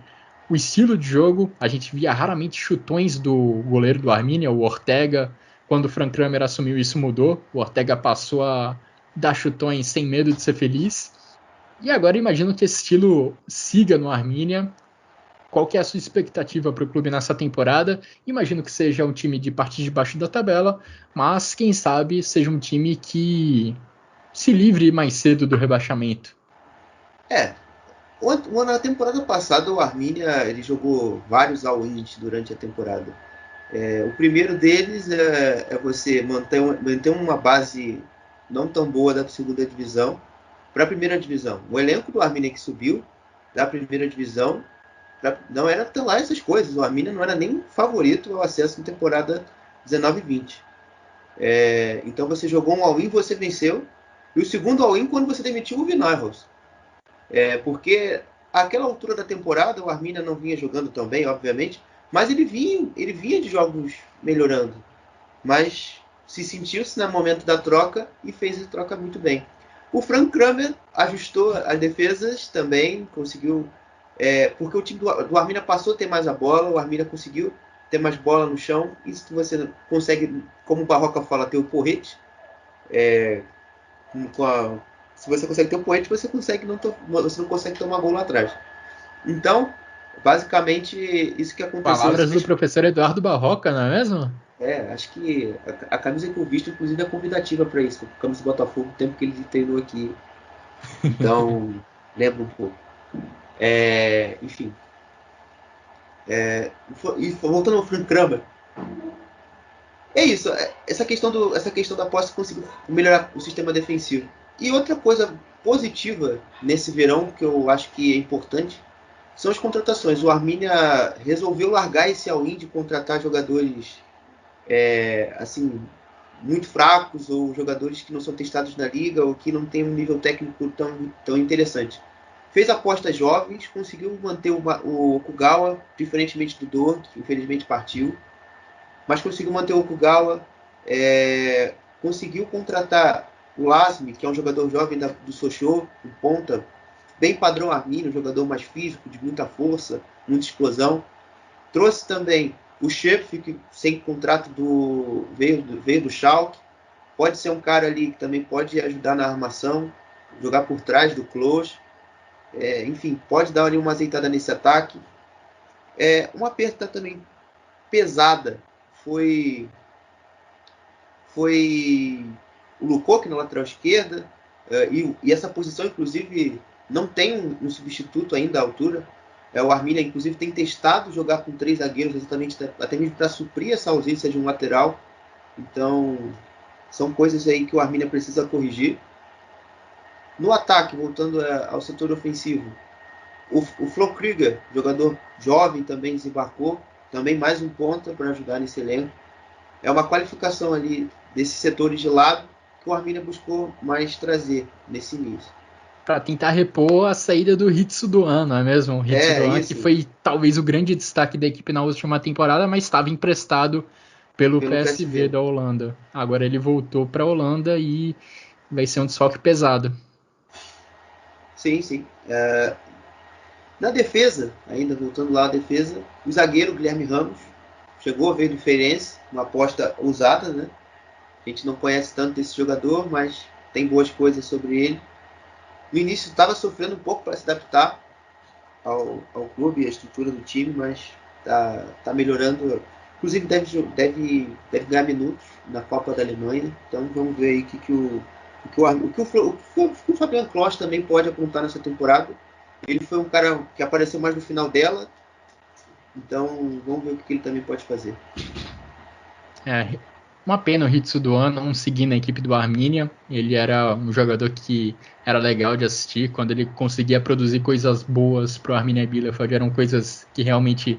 B: o estilo de jogo. A gente via raramente chutões do goleiro do Arminia, o Ortega. Quando o Frank Kramer assumiu, isso mudou. O Ortega passou a dar chutões sem medo de ser feliz. E agora imagino que esse estilo siga no Arminia. Qual que é a sua expectativa para o clube nessa temporada? Imagino que seja um time de parte de baixo da tabela, mas quem sabe seja um time que se livre mais cedo do rebaixamento.
C: Na temporada passada o Arminia ele jogou vários all-ins durante a temporada. O primeiro deles é você manter uma base não tão boa da segunda divisão para a primeira divisão. O elenco do Arminia que subiu da primeira divisão não era tão lá essas coisas. O Arminia não era nem favorito ao acesso na temporada 19-20. Então você jogou um all-in, você venceu. E o segundo all-in quando você demitiu o Neuhaus. Porque àquela altura da temporada o Arminia não vinha jogando tão bem, obviamente, mas ele vinha de jogos melhorando. Mas se sentiu-se no momento da troca e fez a troca muito bem. O Frank Kramer ajustou as defesas também, conseguiu... porque o time do Arminia passou a ter mais a bola, o Arminia conseguiu ter mais bola no chão. Isso que você consegue, como o Barroca fala, ter o porrete. Se você consegue ter o porrete, você não consegue tomar gol lá atrás. Então, basicamente, isso que aconteceu.
B: Palavras do professor Eduardo Barroca, não é mesmo?
C: Acho que a camisa que eu visto, inclusive, é convidativa para isso. A camisa do Botafogo, o tempo que ele treinou aqui. Então, lembra um pouco. Enfim. E voltando ao Frank Kramer. É isso. Essa questão da posse conseguiu melhorar o sistema defensivo. E outra coisa positiva nesse verão, que eu acho que é importante, são as contratações. O Arminia resolveu largar esse all-in de contratar jogadores assim, muito fracos ou jogadores que não são testados na liga ou que não têm um nível técnico tão interessante. Fez apostas jovens, conseguiu manter o Okugawa, diferentemente do Dor, que infelizmente partiu, mas conseguiu manter o Okugawa, conseguiu contratar o Lasmi, que é um jogador jovem do Sochaux, um ponta, bem padrão Arminia, um jogador mais físico, de muita força, muita explosão. Trouxe também o Schöpf, que sem contrato veio do Schalke. Pode ser um cara ali que também pode ajudar na armação, jogar por trás do Klose. Enfim, pode dar ali uma azeitada nesse ataque. Uma perda também pesada foi o Lukaku na lateral esquerda, e essa posição, inclusive, não tem um substituto ainda à altura. O Arminia, inclusive, tem testado jogar com 3 zagueiros, exatamente até mesmo para suprir essa ausência de um lateral. Então, são coisas aí que o Arminia precisa corrigir. No ataque, voltando ao setor ofensivo, o Flo Krüger, jogador jovem, também desembarcou, também mais um ponta para ajudar nesse elenco. É uma qualificação ali desses setores de lado que o Arminia buscou mais trazer nesse início.
B: Para tentar repor a saída do Hitsudoan, não é mesmo? O Hitsudoan, que foi talvez o grande destaque da equipe na última temporada, mas estava emprestado pelo PSV da Holanda. Agora ele voltou para a Holanda e vai ser um desfalque pesado.
C: Sim. Na defesa, ainda voltando lá à defesa, o zagueiro Guilherme Ramos chegou a ver do Feirense, uma aposta ousada, né? A gente não conhece tanto esse jogador, mas tem boas coisas sobre ele. No início estava sofrendo um pouco para se adaptar ao clube e à estrutura do time, mas está melhorando. Inclusive deve ganhar minutos na Copa da Alemanha. Então vamos ver aí o que o Fabian Klos também pode apontar nessa temporada. Ele foi um cara que apareceu mais no final dela. Então vamos ver o que ele também pode fazer.
B: Uma pena o Hitsudoan não seguir na equipe do Arminia. Ele era um jogador que era legal de assistir. Quando ele conseguia produzir coisas boas para o Arminia Bielefeld, eram coisas que realmente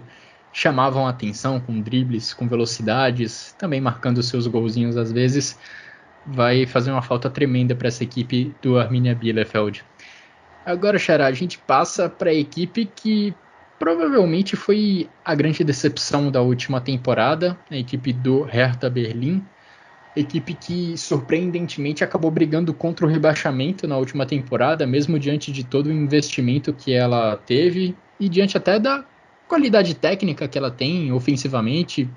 B: chamavam a atenção, com dribles, com velocidades, também marcando seus golzinhos às vezes. Vai fazer uma falta tremenda para essa equipe do Arminia Bielefeld. Agora, Xará, a gente passa para a equipe que provavelmente foi a grande decepção da última temporada, a equipe do Hertha Berlim, equipe que surpreendentemente acabou brigando contra o rebaixamento na última temporada, mesmo diante de todo o investimento que ela teve e diante até da qualidade técnica que ela tem ofensivamente,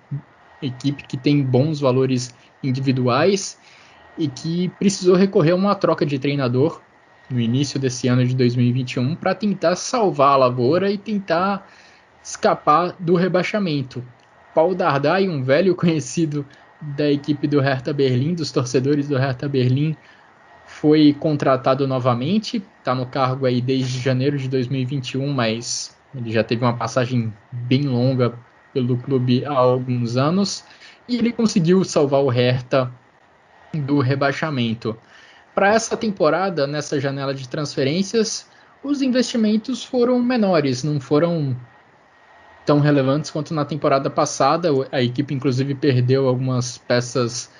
B: equipe que tem bons valores individuais e que precisou recorrer a uma troca de treinador no início desse ano de 2021 para tentar salvar a lavoura e tentar escapar do rebaixamento. Paul Dardai, um velho conhecido da equipe do Hertha Berlim, dos torcedores do Hertha Berlim, foi contratado novamente, está no cargo aí desde janeiro de 2021, mas ele já teve uma passagem bem longa pelo clube há alguns anos, e ele conseguiu salvar o Hertha do rebaixamento. Para essa temporada, nessa janela de transferências, os investimentos foram menores, não foram tão relevantes quanto na temporada passada. A equipe, inclusive, perdeu algumas peças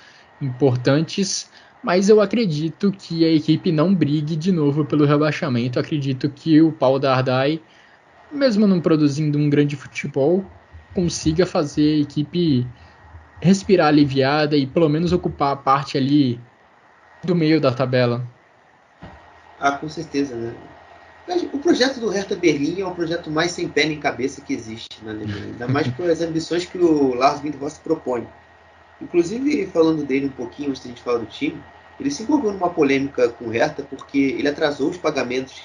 B: importantes, mas eu acredito que a equipe não brigue de novo pelo rebaixamento. Acredito que o Paul Dardai, mesmo não produzindo um grande futebol, consiga fazer a equipe respirar aliviada e pelo menos ocupar a parte ali do meio da tabela.
C: Com certeza, né? O projeto do Hertha Berlim é o projeto mais sem pé nem cabeça que existe na Alemanha, ainda mais por as ambições que o Lars Windhorst propõe. Inclusive, falando dele um pouquinho antes de a gente falar do time, ele se envolveu numa polêmica com o Hertha porque ele atrasou os pagamentos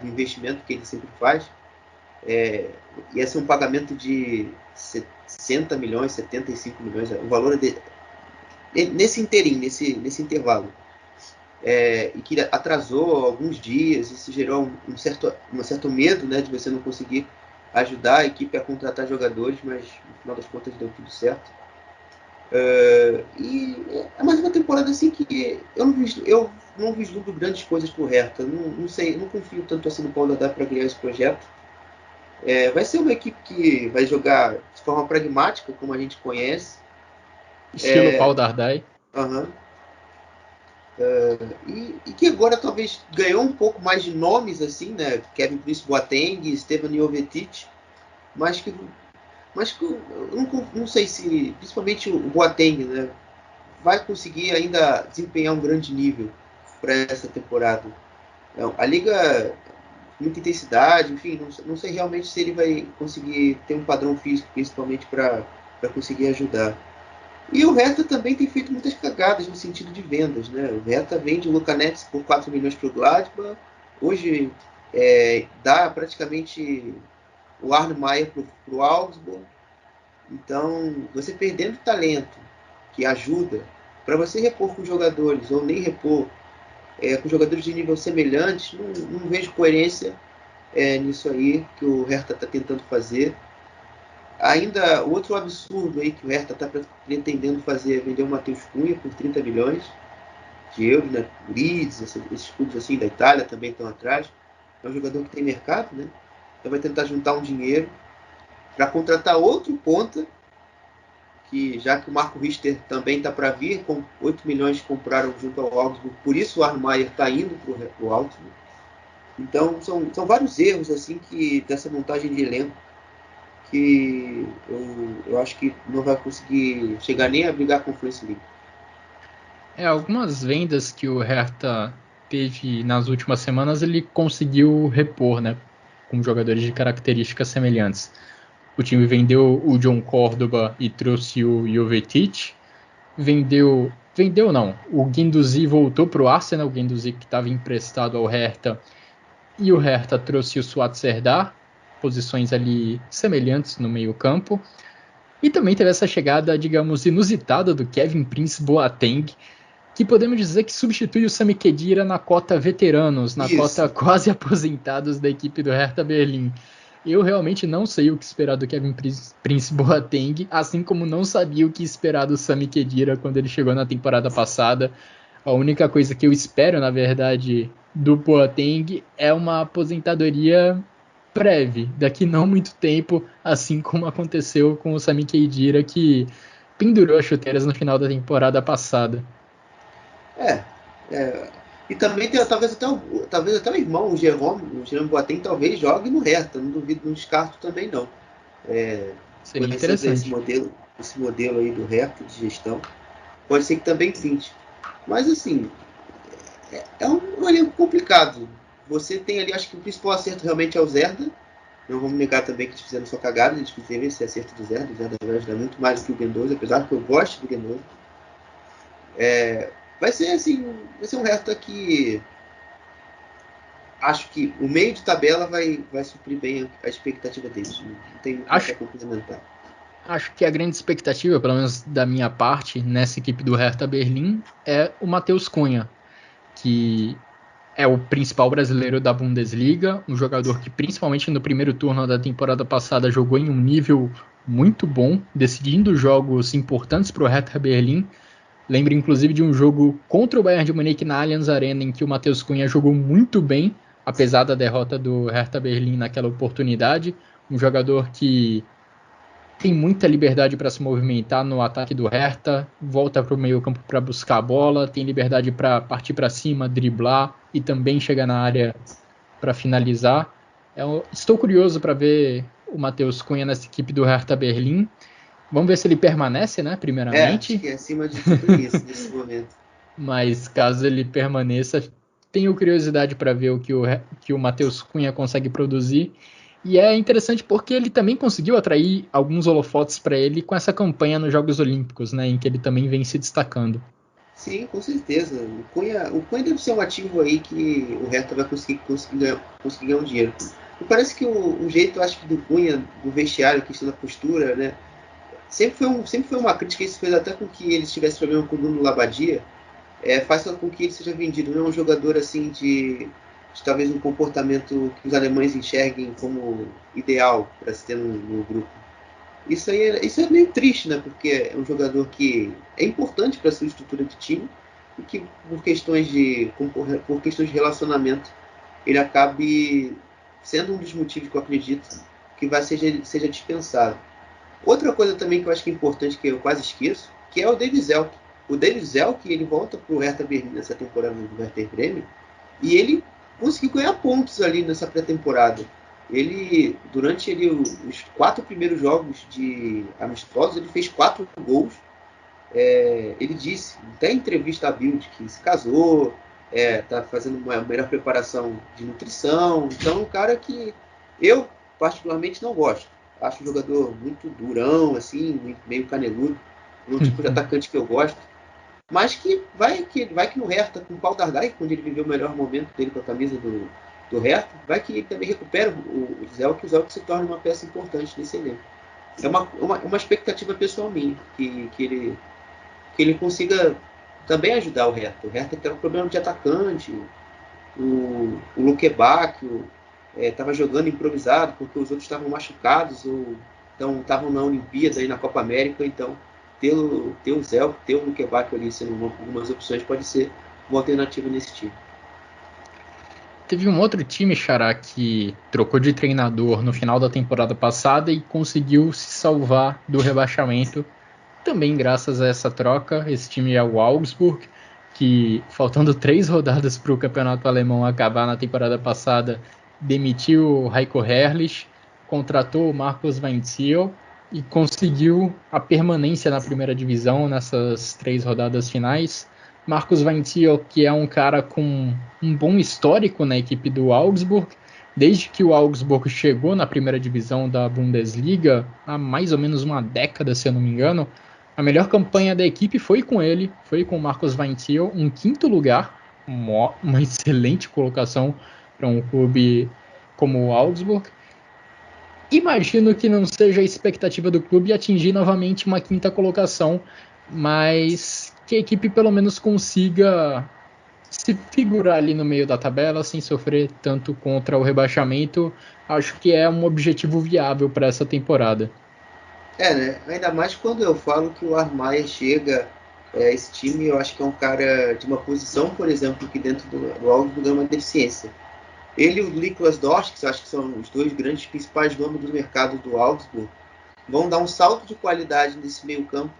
C: do investimento que ele sempre faz. Ia ser um pagamento de 60 milhões, 75 milhões, o valor nesse inteirinho, nesse intervalo. E que atrasou alguns dias, isso gerou um certo medo, né, de você não conseguir ajudar a equipe a contratar jogadores, mas no final das contas deu tudo certo. E é mais uma temporada assim que eu não vislumbro grandes coisas pro Hertha. Não sei, não confio tanto assim no Paul Dardai para ganhar esse projeto. Vai ser uma equipe que vai jogar de forma pragmática, como a gente conhece.
B: Estilo Paul Dardai.
C: E que agora talvez ganhou um pouco mais de nomes, assim, né? Kevin Prince Boateng, Stevan Jovetic, mas que eu não sei se, principalmente o Boateng, né, vai conseguir ainda desempenhar um grande nível para essa temporada. A liga, muita intensidade, enfim, não sei realmente se ele vai conseguir ter um padrão físico, principalmente para conseguir ajudar. E o Hertha também tem feito muitas cagadas no sentido de vendas, né? O Hertha vende o Luka Netz por 4 milhões para o Gladbach. Hoje dá praticamente o Arne Meyer para o Augsburg. Então, você perdendo talento que ajuda, para você repor com jogadores, ou nem repor, com jogadores de nível semelhante, não vejo coerência nisso aí que o Hertha está tentando fazer. Ainda, outro absurdo aí que o Hertha está pretendendo fazer é vender o Matheus Cunha por 30 milhões de euros, né? O Leeds, esses clubes assim da Itália também estão atrás. É um jogador que tem mercado, né? Então vai tentar juntar um dinheiro para contratar outro ponta, que já que o Marco Richter também está para vir, com 8 milhões compraram junto ao Augsburg, por isso o Armaier está indo para o Augsburg. Então são vários erros assim que dessa montagem de elenco que eu acho que não vai conseguir chegar nem a brigar com o Conference League.
B: Algumas vendas que o Hertha teve nas últimas semanas ele conseguiu repor, né, com jogadores de características semelhantes. O time vendeu o John Córdoba e trouxe o Jovetic. Vendeu não. O Guendouzi voltou para o Arsenal, o Guendouzi que estava emprestado ao Hertha. E o Hertha trouxe o Suat Serdar, posições ali semelhantes no meio campo. E também teve essa chegada, digamos, inusitada do Kevin Prince Boateng, que podemos dizer que substitui o Sami Khedira na cota veteranos, na cota quase aposentados da equipe do Hertha Berlim. Eu realmente não sei o que esperar do Kevin Prince Boateng, assim como não sabia o que esperar do Sami Khedira quando ele chegou na temporada passada. A única coisa que eu espero, na verdade, do Boateng é uma aposentadoria breve, daqui não muito tempo, assim como aconteceu com o Sami Khedira, que pendurou as chuteiras no final da temporada passada.
C: E também tem talvez até o irmão, o Jerome Boateng, talvez jogue no Hertha, não duvido, não descarto também não.
B: Seria interessante.
C: Esse modelo aí do Hertha de gestão, pode ser que também pinte. Mas assim, é um elenco complicado. Você tem ali, acho que o principal acerto realmente é o Zerda. Não vamos negar também que eles fizeram sua cagada, eles fizeram esse acerto do Zerda. O Zerda vai ajudar muito mais do que o Guendouzi, apesar que eu gosto do Guendouzi. Vai ser um Hertha que acho que o meio de tabela vai suprir bem a expectativa deles. Não tem muito a complementar.
B: Acho que a grande expectativa, pelo menos da minha parte, nessa equipe do Hertha Berlim, é o Matheus Cunha, que é o principal brasileiro da Bundesliga, um jogador que principalmente no primeiro turno da temporada passada jogou em um nível muito bom, decidindo jogos importantes para o Hertha Berlim. Lembro inclusive de um jogo contra o Bayern de Munique na Allianz Arena, em que o Matheus Cunha jogou muito bem, apesar da derrota do Hertha Berlim naquela oportunidade. Um jogador que tem muita liberdade para se movimentar no ataque do Hertha, volta para o meio campo para buscar a bola, tem liberdade para partir para cima, driblar e também chegar na área para finalizar. Estou curioso para ver o Matheus Cunha nessa equipe do Hertha Berlim. Vamos ver se ele permanece, né, primeiramente.
C: Acho que é acima de tudo isso nesse momento.
B: Mas caso ele permaneça, tenho curiosidade para ver o que o Matheus Cunha consegue produzir. E é interessante porque ele também conseguiu atrair alguns holofotes para ele com essa campanha nos Jogos Olímpicos, né, em que ele também vem se destacando.
C: Sim, com certeza. O Cunha deve ser um ativo aí que o Hertha vai conseguir ganhar um dinheiro. E parece que o jeito, acho que do Cunha, do vestiário, a questão da postura, né, sempre foi uma crítica, isso fez até com que ele tivesse problema com o Bruno Labbadia, faz com que ele seja vendido. Não é um jogador assim de talvez um comportamento que os alemães enxerguem como ideal para se ter no grupo. Isso é meio triste, né? Porque é um jogador que é importante para a sua estrutura de time e que por questões de relacionamento ele acabe sendo um dos motivos que eu acredito que seja dispensado. Outra coisa também que eu acho que é importante, que eu quase esqueço, que é o David Selk. O David Selk, ele volta para o Hertha Berlim nessa temporada do Werder Bremen e ele conseguiu ganhar pontos ali nessa pré-temporada. Ele, durante os 4 primeiros jogos de amistosos, ele fez 4 gols. Ele disse, até em entrevista à Bild, que se casou, está fazendo uma melhor preparação de nutrição. Então, um cara que eu particularmente não gosto. Acho um jogador muito durão, assim, meio caneludo. Um tipo de atacante que eu gosto. Mas que vai que no Hertha, com o Paul Dardai, quando ele viveu o melhor momento dele com a camisa do Hertha, vai que ele também recupera o Zelk, e o Zelk se torna uma peça importante nesse elenco. é uma expectativa pessoal minha, que ele consiga também ajudar o Hertha. O Hertha tem um problema de atacante, o Luque Bacchio estava jogando improvisado porque os outros estavam machucados ou então estavam na Olimpíada e na Copa América, então ter o Zé, ter o Luque Bacchio ali sendo algumas opções pode ser uma alternativa nesse time.
B: Teve um outro time, Xará, que trocou de treinador no final da temporada passada e conseguiu se salvar do rebaixamento. Também graças a essa troca, esse time é o Augsburg, que faltando 3 rodadas para o campeonato alemão acabar na temporada passada, demitiu o Heiko Herrlich, contratou o Markus Weinzierl e conseguiu a permanência na primeira divisão nessas 3 rodadas finais. Markus Weinzierl, que é um cara com um bom histórico na equipe do Augsburg, desde que o Augsburg chegou na primeira divisão da Bundesliga, há mais ou menos uma década, se eu não me engano, a melhor campanha da equipe foi com ele, foi com o Markus Weinzierl, um 5º lugar, uma excelente colocação para um clube como o Augsburg. Imagino que não seja a expectativa do clube atingir novamente uma 5ª colocação, mas que a equipe pelo menos consiga se figurar ali no meio da tabela sem sofrer tanto contra o rebaixamento. Acho que é um objetivo viável para essa temporada.
C: Né? Ainda mais quando eu falo que o Armaia chega, esse time eu acho que é um cara de uma posição, por exemplo, que dentro do Augsburg é uma deficiência. Ele e o Niklas Dorsch, que eu acho que são os 2 grandes principais nomes do mercado do Augsburg, vão dar um salto de qualidade nesse meio campo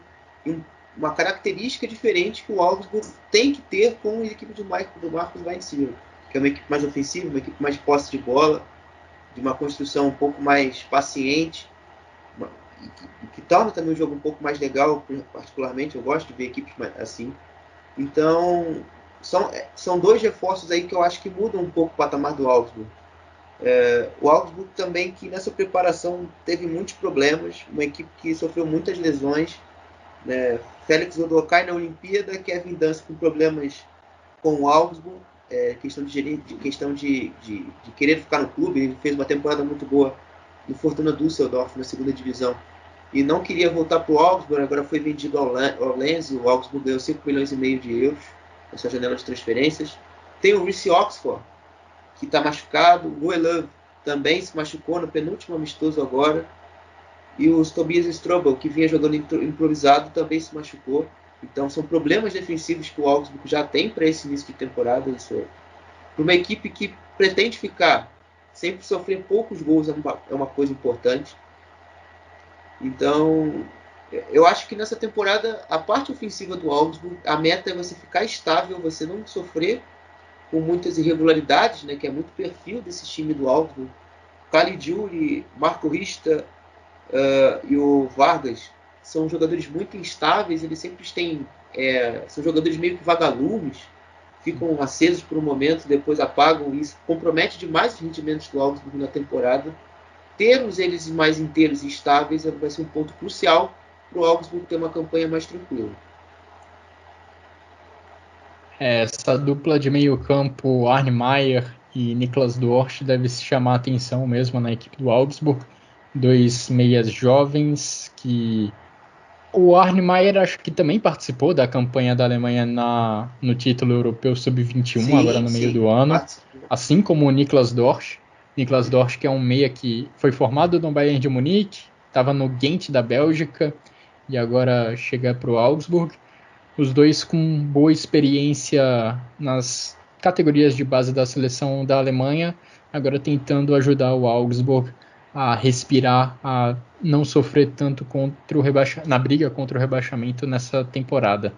C: e uma característica diferente que o Augsburg tem que ter com a equipe do Markus Weinzierl, que é uma equipe mais ofensiva, uma equipe mais de posse de bola, de uma construção um pouco mais paciente, que torna também o jogo um pouco mais legal, particularmente, eu gosto de ver equipes assim. Então, são 2 reforços aí que eu acho que mudam um pouco o patamar do Augsburg. O Augsburg também, que nessa preparação teve muitos problemas, uma equipe que sofreu muitas lesões, né? Félix Odokai na Olimpíada, Kevin Danso com problemas com o Augsburg, questão de querer ficar no clube. Ele fez uma temporada muito boa no Fortuna Düsseldorf, na 2ª divisão, e não queria voltar para o Augsburg, agora foi vendido ao Lens, o Augsburg ganhou 5,5 milhões de euros nessa janela de transferências. Tem o Reece Oxford, que está machucado, o Goelove também se machucou no penúltimo amistoso agora, e o Tobias Strobel, que vinha jogando improvisado, também se machucou. Então são problemas defensivos que o Augsburg já tem para esse início de temporada. Isso para uma equipe que pretende ficar, sempre sofrer poucos gols é uma coisa importante. Então, eu acho que nessa temporada, a parte ofensiva do Augsburg, a meta é você ficar estável, você não sofrer com muitas irregularidades, né, que é muito perfil desse time do Augsburg. Caligiuri, Marco Rista e o Vargas são jogadores muito instáveis, eles sempre têm, são jogadores meio que vagalumes, ficam acesos por um momento, depois apagam, e isso compromete demais os rendimentos do Augsburg na temporada. Termos eles mais inteiros e estáveis vai ser um ponto crucial para o Augsburg ter uma campanha mais tranquila.
B: Essa dupla de meio campo, Arne Meyer e Niklas Dorsch, deve se chamar a atenção mesmo na equipe do Augsburg. 2 meias jovens que... O Arne Meyer acho que também participou da campanha da Alemanha no título europeu sub-21, agora no meio do ano, assim como o Niklas Dorsch. Niklas Dorsch, que é um meia que foi formado no Bayern de Munique, estava no Ghent da Bélgica e agora chega para o Augsburg. Os 2 com boa experiência nas categorias de base da seleção da Alemanha, agora tentando ajudar o Augsburg a respirar, a não sofrer tanto na briga contra o rebaixamento nessa temporada.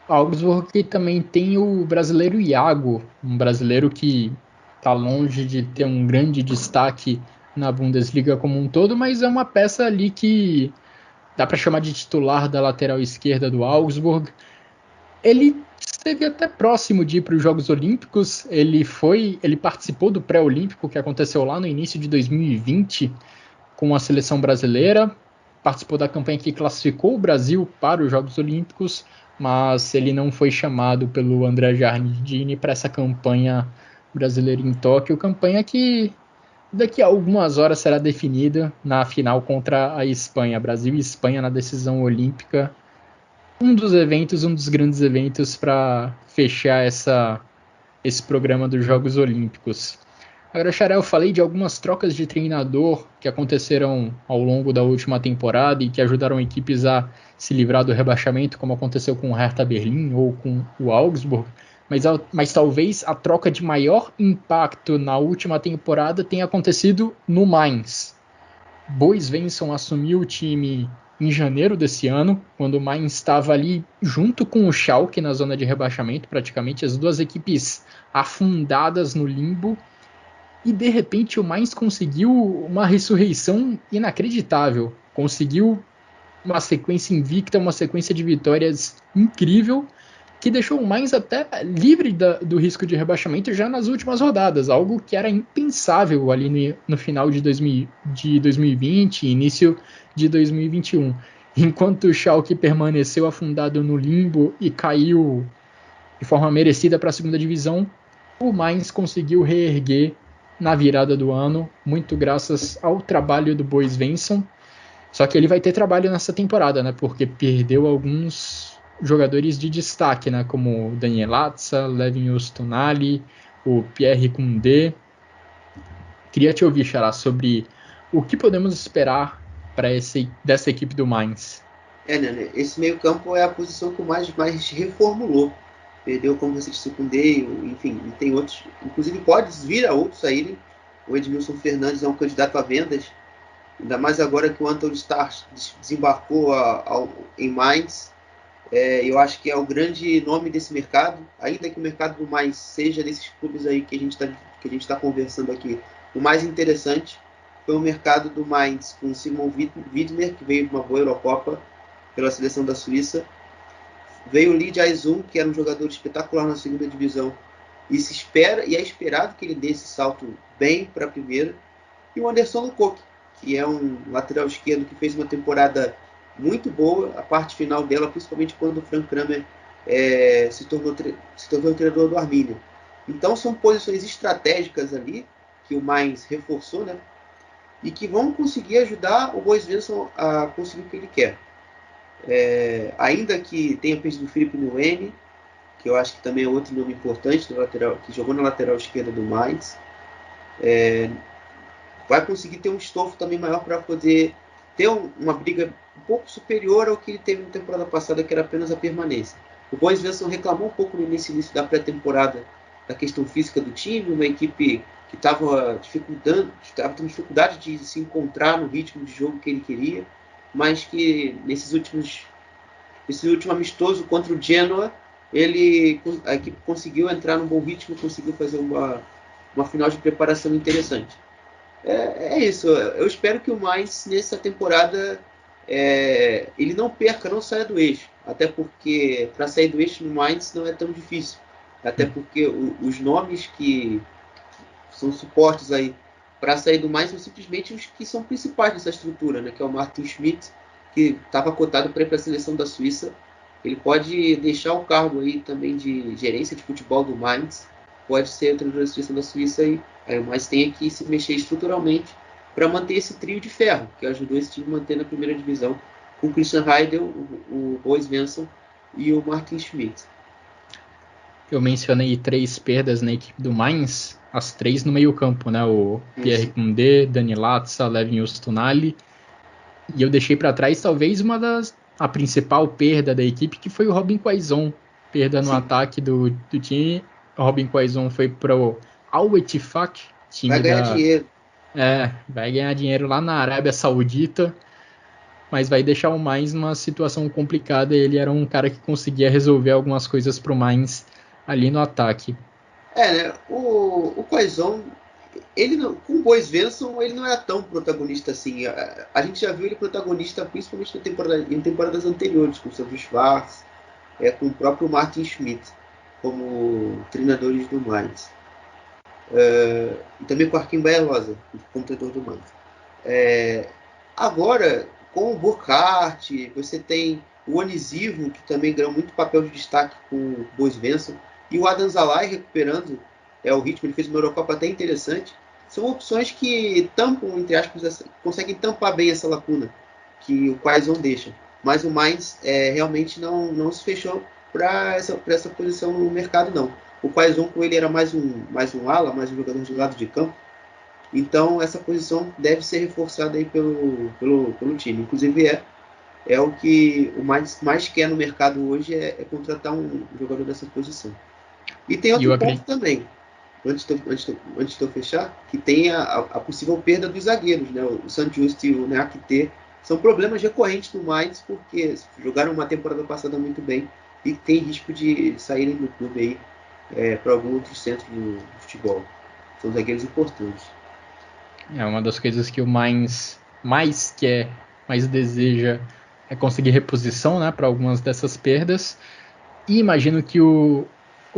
B: Augsburg também tem o brasileiro Iago, um brasileiro que está longe de ter um grande destaque na Bundesliga como um todo, mas é uma peça ali que dá para chamar de titular da lateral esquerda do Augsburg. Ele esteve até próximo de ir para os Jogos Olímpicos, ele participou do pré-olímpico que aconteceu lá no início de 2020 com a seleção brasileira, participou da campanha que classificou o Brasil para os Jogos Olímpicos, mas ele não foi chamado pelo André Jardine para essa campanha brasileira em Tóquio, campanha que daqui a algumas horas será definida na final contra a Espanha, Brasil e Espanha na decisão olímpica. Um dos grandes eventos para fechar esse programa dos Jogos Olímpicos. Agora, Xará, eu falei de algumas trocas de treinador que aconteceram ao longo da última temporada e que ajudaram equipes a se livrar do rebaixamento, como aconteceu com o Hertha Berlim ou com o Augsburg, mas talvez a troca de maior impacto na última temporada tenha acontecido no Mainz. Boris Svensson assumiu o time em janeiro desse ano, quando o Mainz estava ali junto com o Schalke na zona de rebaixamento, praticamente as duas equipes afundadas no limbo, e de repente o Mainz conseguiu uma ressurreição inacreditável, conseguiu uma sequência invicta, uma sequência de vitórias incrível, que deixou o Mainz até livre do risco de rebaixamento já nas últimas rodadas, algo que era impensável ali no final de 2020 e início de 2021. Enquanto o Schalke permaneceu afundado no limbo e caiu de forma merecida para a segunda divisão, o Mainz conseguiu reerguer na virada do ano, muito graças ao trabalho do Boris Svensson. Só que ele vai ter trabalho nessa temporada, né? Porque perdeu alguns jogadores de destaque, né? Como o Daniel Latza, Levin Ustonali, o Pierre Koundé. Queria te ouvir, Xará, sobre o que podemos esperar dessa equipe do Mainz.
C: Né? Esse meio campo é a posição que o mais reformulou. Perdeu, como você disse, o Koundé, enfim, e tem outros. Inclusive pode vir a outros saírem. O Edmilson Fernandes é um candidato a vendas. Ainda mais agora que o Anton Starr desembarcou em Mainz. Eu acho que é o grande nome desse mercado. Ainda que o mercado do Mainz seja desses clubes aí que a gente está conversando aqui, o mais interessante foi o mercado do Mainz com o Simon Widmer, que veio de uma boa Eurocopa pela seleção da Suíça. Veio o Lee Jae-sung, que era um jogador espetacular na segunda divisão, e é esperado que ele dê esse salto bem para a primeira. E o Anderson Lukoki, que é um lateral esquerdo que fez uma temporada muito boa, a parte final dela, principalmente quando o Frank Kramer se tornou treinador do Arminia. Então são posições estratégicas ali, que o Mainz reforçou, né? E que vão conseguir ajudar o Boris Svensson a conseguir o que ele quer. Ainda que tenha perdido o Filipe Nuene, que eu acho que também é outro nome importante do lateral, que jogou na lateral esquerda do Mainz, vai conseguir ter um estofo também maior para poder ter uma briga um pouco superior ao que ele teve na temporada passada, que era apenas a permanência. O Boris Svensson reclamou um pouco no início da pré-temporada da questão física do time, uma equipe que estava tendo dificuldade de se encontrar no ritmo de jogo que ele queria, mas que nesse último amistoso contra o Genoa, a equipe conseguiu entrar num bom ritmo, conseguiu fazer uma final de preparação interessante. É isso. Eu espero que o Mainz, nessa temporada, ele não perca, não saia do eixo. Até porque para sair do eixo no Mainz não é tão difícil. Até porque os nomes que são suportes aí para sair do Mainz são simplesmente os que são principais dessa estrutura, né? Que é o Martin Schmidt, que estava cotado para ir para a seleção da Suíça. Ele pode deixar o cargo aí também de gerência de futebol do Mainz, pode ser o treinador da seleção da Suíça aí, mas tem que se mexer estruturalmente para manter esse trio de ferro, que ajudou esse time a manter na primeira divisão, com o Christian Heidel, o Boris Svensson e o Martin Schmidt.
B: Eu mencionei 3 perdas na equipe do Mainz, as 3 no meio campo, né? O Pierre Koundé, Dani Latza, Levin Ustonali, e eu deixei para trás talvez a principal perda da equipe, que foi o Robin Quaison, perda no ataque do time. O Robin Quaison foi pro Al Ettifaq, time
C: vai ganhar dinheiro.
B: Vai ganhar dinheiro lá na Arábia Saudita, mas vai deixar o Mainz numa situação complicada. Ele era um cara que conseguia resolver algumas coisas pro Mainz ali no ataque.
C: Né? O Quaison, com o Boris Svensson, ele não é tão protagonista assim. A gente já viu ele protagonista principalmente em temporadas anteriores, com o Sandro Schwarz, com o próprio Martin Schmidt como treinadores do Mainz. E também com o Arkin Bayer-Rosa, como treinador do Mainz. Agora, com o Burkhardt, você tem o Onisivo, que também ganhou muito papel de destaque com o Boris Svensson, e o Adam Zalai recuperando o ritmo. Ele fez uma Eurocopa até interessante. são opções que tampam, entre aspas, conseguem tampar bem essa lacuna que o Quaison deixa. Mas o Mainz realmente não se fechou para essa posição no mercado, não. O Quaison com ele era mais um ala, mais um jogador de lado de campo. Então essa posição deve ser reforçada aí pelo time. Inclusive é o que o mais quer no mercado hoje é contratar um jogador dessa posição. E tem outro ponto também, antes de eu fechar, que tem a possível perda dos zagueiros, né? O Saint-Just e o Neakité são problemas recorrentes no Mainz, porque jogaram uma temporada passada muito bem e tem risco de saírem do clube aí para algum outro centro do futebol. São zagueiros importantes.
B: É uma das coisas que o Mainz mais quer, mais deseja, é conseguir reposição, né, para algumas dessas perdas. E imagino que o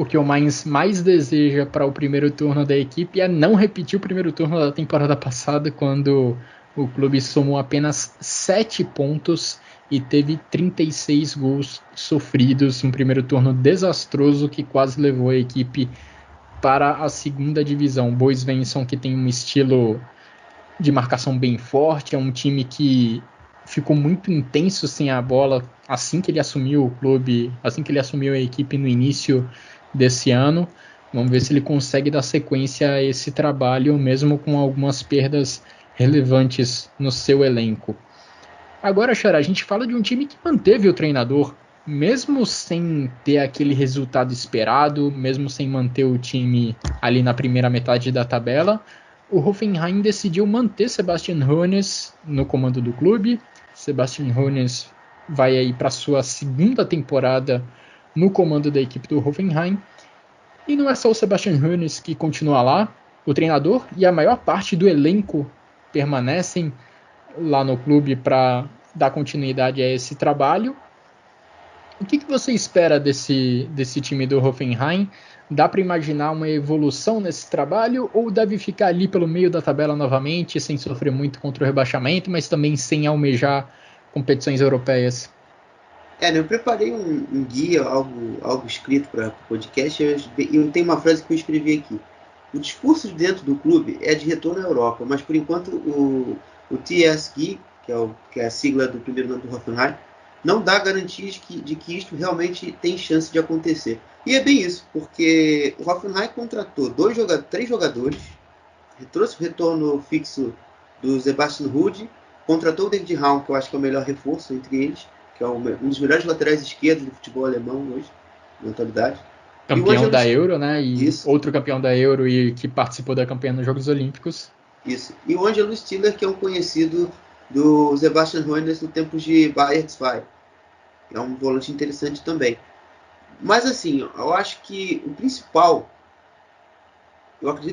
B: que o Mainz mais deseja para o primeiro turno da equipe é não repetir o primeiro turno da temporada passada, quando o clube somou apenas 7 pontos e teve 36 gols sofridos, um primeiro turno desastroso que quase levou a equipe para a segunda divisão. Bois Svensson, que tem um estilo de marcação bem forte, é um time que ficou muito intenso sem a bola assim que ele assumiu o clube, assim que ele assumiu a equipe no início desse ano. Vamos ver se ele consegue dar sequência a esse trabalho, mesmo com algumas perdas relevantes no seu elenco. Agora, Xará, a gente fala de um time que manteve o treinador, mesmo sem ter aquele resultado esperado, mesmo sem manter o time ali na primeira metade da tabela. O Hoffenheim decidiu manter Sebastian Hoeneß no comando do clube. Sebastian Hoeneß vai aí para sua segunda temporada no comando da equipe do Hoffenheim. E não é só o Sebastian Hoeneß que continua lá, o treinador e a maior parte do elenco permanecem lá no clube para dar continuidade a esse trabalho. O que você espera desse time do Hoffenheim? Dá para imaginar uma evolução nesse trabalho ou deve ficar ali pelo meio da tabela novamente, sem sofrer muito contra o rebaixamento, mas também sem almejar competições europeias?
C: Eu preparei um guia, algo escrito para o podcast, e eu tenho uma frase que eu escrevi aqui. O discurso dentro do clube é de retorno à Europa, mas por enquanto o TSG, que é a sigla do primeiro nome do Hoffenheim, não dá garantias de que isto realmente tem chance de acontecer. E é bem isso, porque o Hoffenheim contratou 3 jogadores, trouxe o retorno fixo do Sebastian Ruud, contratou o David Raum, que eu acho que é o melhor reforço entre eles, que é um dos melhores laterais esquerdos do futebol alemão hoje, na atualidade.
B: Campeão da Euro, né? E
C: isso.
B: Outro campeão da Euro e que participou da campanha nos Jogos Olímpicos.
C: Isso. E o Angelo Stiller, que é um conhecido do Sebastian Hoeneß no tempo de Bayern 2. É um volante interessante também. Mas assim, eu acredito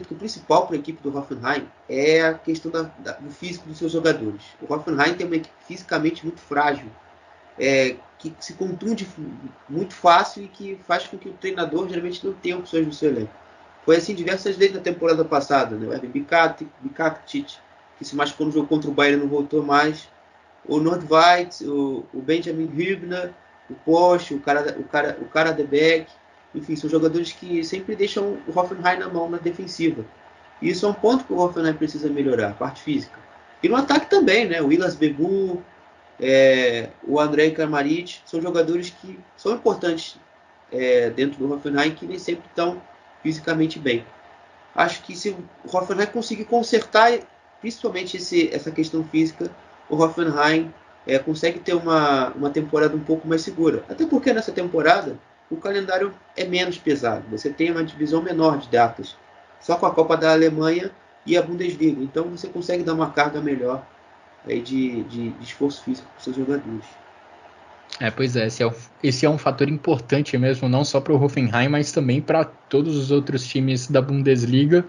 C: que o principal para a equipe do Hoffenheim é a questão do físico dos seus jogadores. O Hoffenheim tem uma equipe fisicamente muito frágil, que se contunde muito fácil e que faz com que o treinador geralmente não tenha opções no seu elenco. Foi assim diversas vezes na temporada passada, né? O Erwin Bikatic, que se machucou no jogo contra o Bayern e não voltou mais. O Nordweit, o Benjamin Hübner, o Posch, o cara de Beck. Enfim, são jogadores que sempre deixam o Hoffenheim na mão na defensiva. E isso é um ponto que o Hoffenheim precisa melhorar, a parte física. E no ataque também, né? O Willas Bebu, o Andrei Kramaric, são jogadores que são importantes dentro do Hoffenheim, que nem sempre estão fisicamente bem. Acho que se o Hoffenheim conseguir consertar principalmente essa questão física, o Hoffenheim consegue ter uma temporada um pouco mais segura. Até porque nessa temporada o calendário é menos pesado. Você tem uma divisão menor de datas, só com a Copa da Alemanha e a Bundesliga. Então você consegue dar uma carga melhor de esforço físico para os seus jogadores.
B: Pois é, esse é um fator importante mesmo, não só para o Hoffenheim, mas também para todos os outros times da Bundesliga,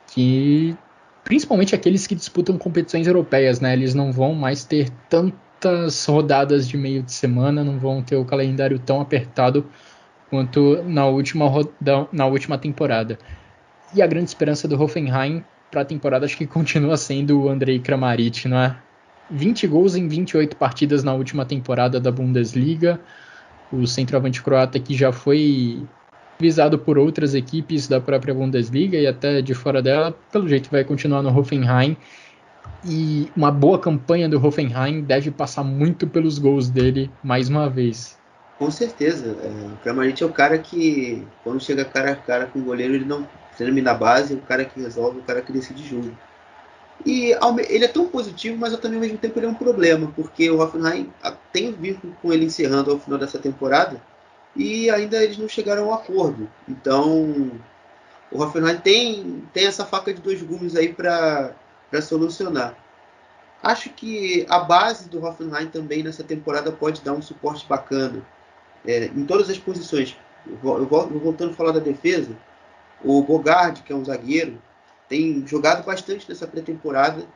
B: que principalmente aqueles que disputam competições europeias, né? Eles não vão mais ter tantas rodadas de meio de semana, não vão ter o calendário tão apertado quanto na última temporada. E a grande esperança do Hoffenheim para a temporada acho que continua sendo o Andrei Kramaric, não é? 20 gols em 28 partidas na última temporada da Bundesliga. O centroavante croata que já foi visado por outras equipes da própria Bundesliga e até de fora dela. Pelo jeito vai continuar no Hoffenheim. E uma boa campanha do Hoffenheim deve passar muito pelos gols dele mais uma vez.
C: Com certeza. O Kramaric é o cara que, quando chega cara a cara com o goleiro, ele não termina na base, é o cara que resolve, o cara que decide jogo. E ele é tão positivo, mas também ao mesmo tempo ele é um problema, porque o Hoffenheim tem vínculo com ele encerrando ao final dessa temporada e ainda eles não chegaram a um acordo. Então o Hoffenheim tem essa faca de dois gumes aí para solucionar. Acho que a base do Hoffenheim também nessa temporada pode dar um suporte bacana em todas as posições. Voltando a falar da defesa, o Bogarde, que é um zagueiro, tem jogado bastante nessa pré-temporada.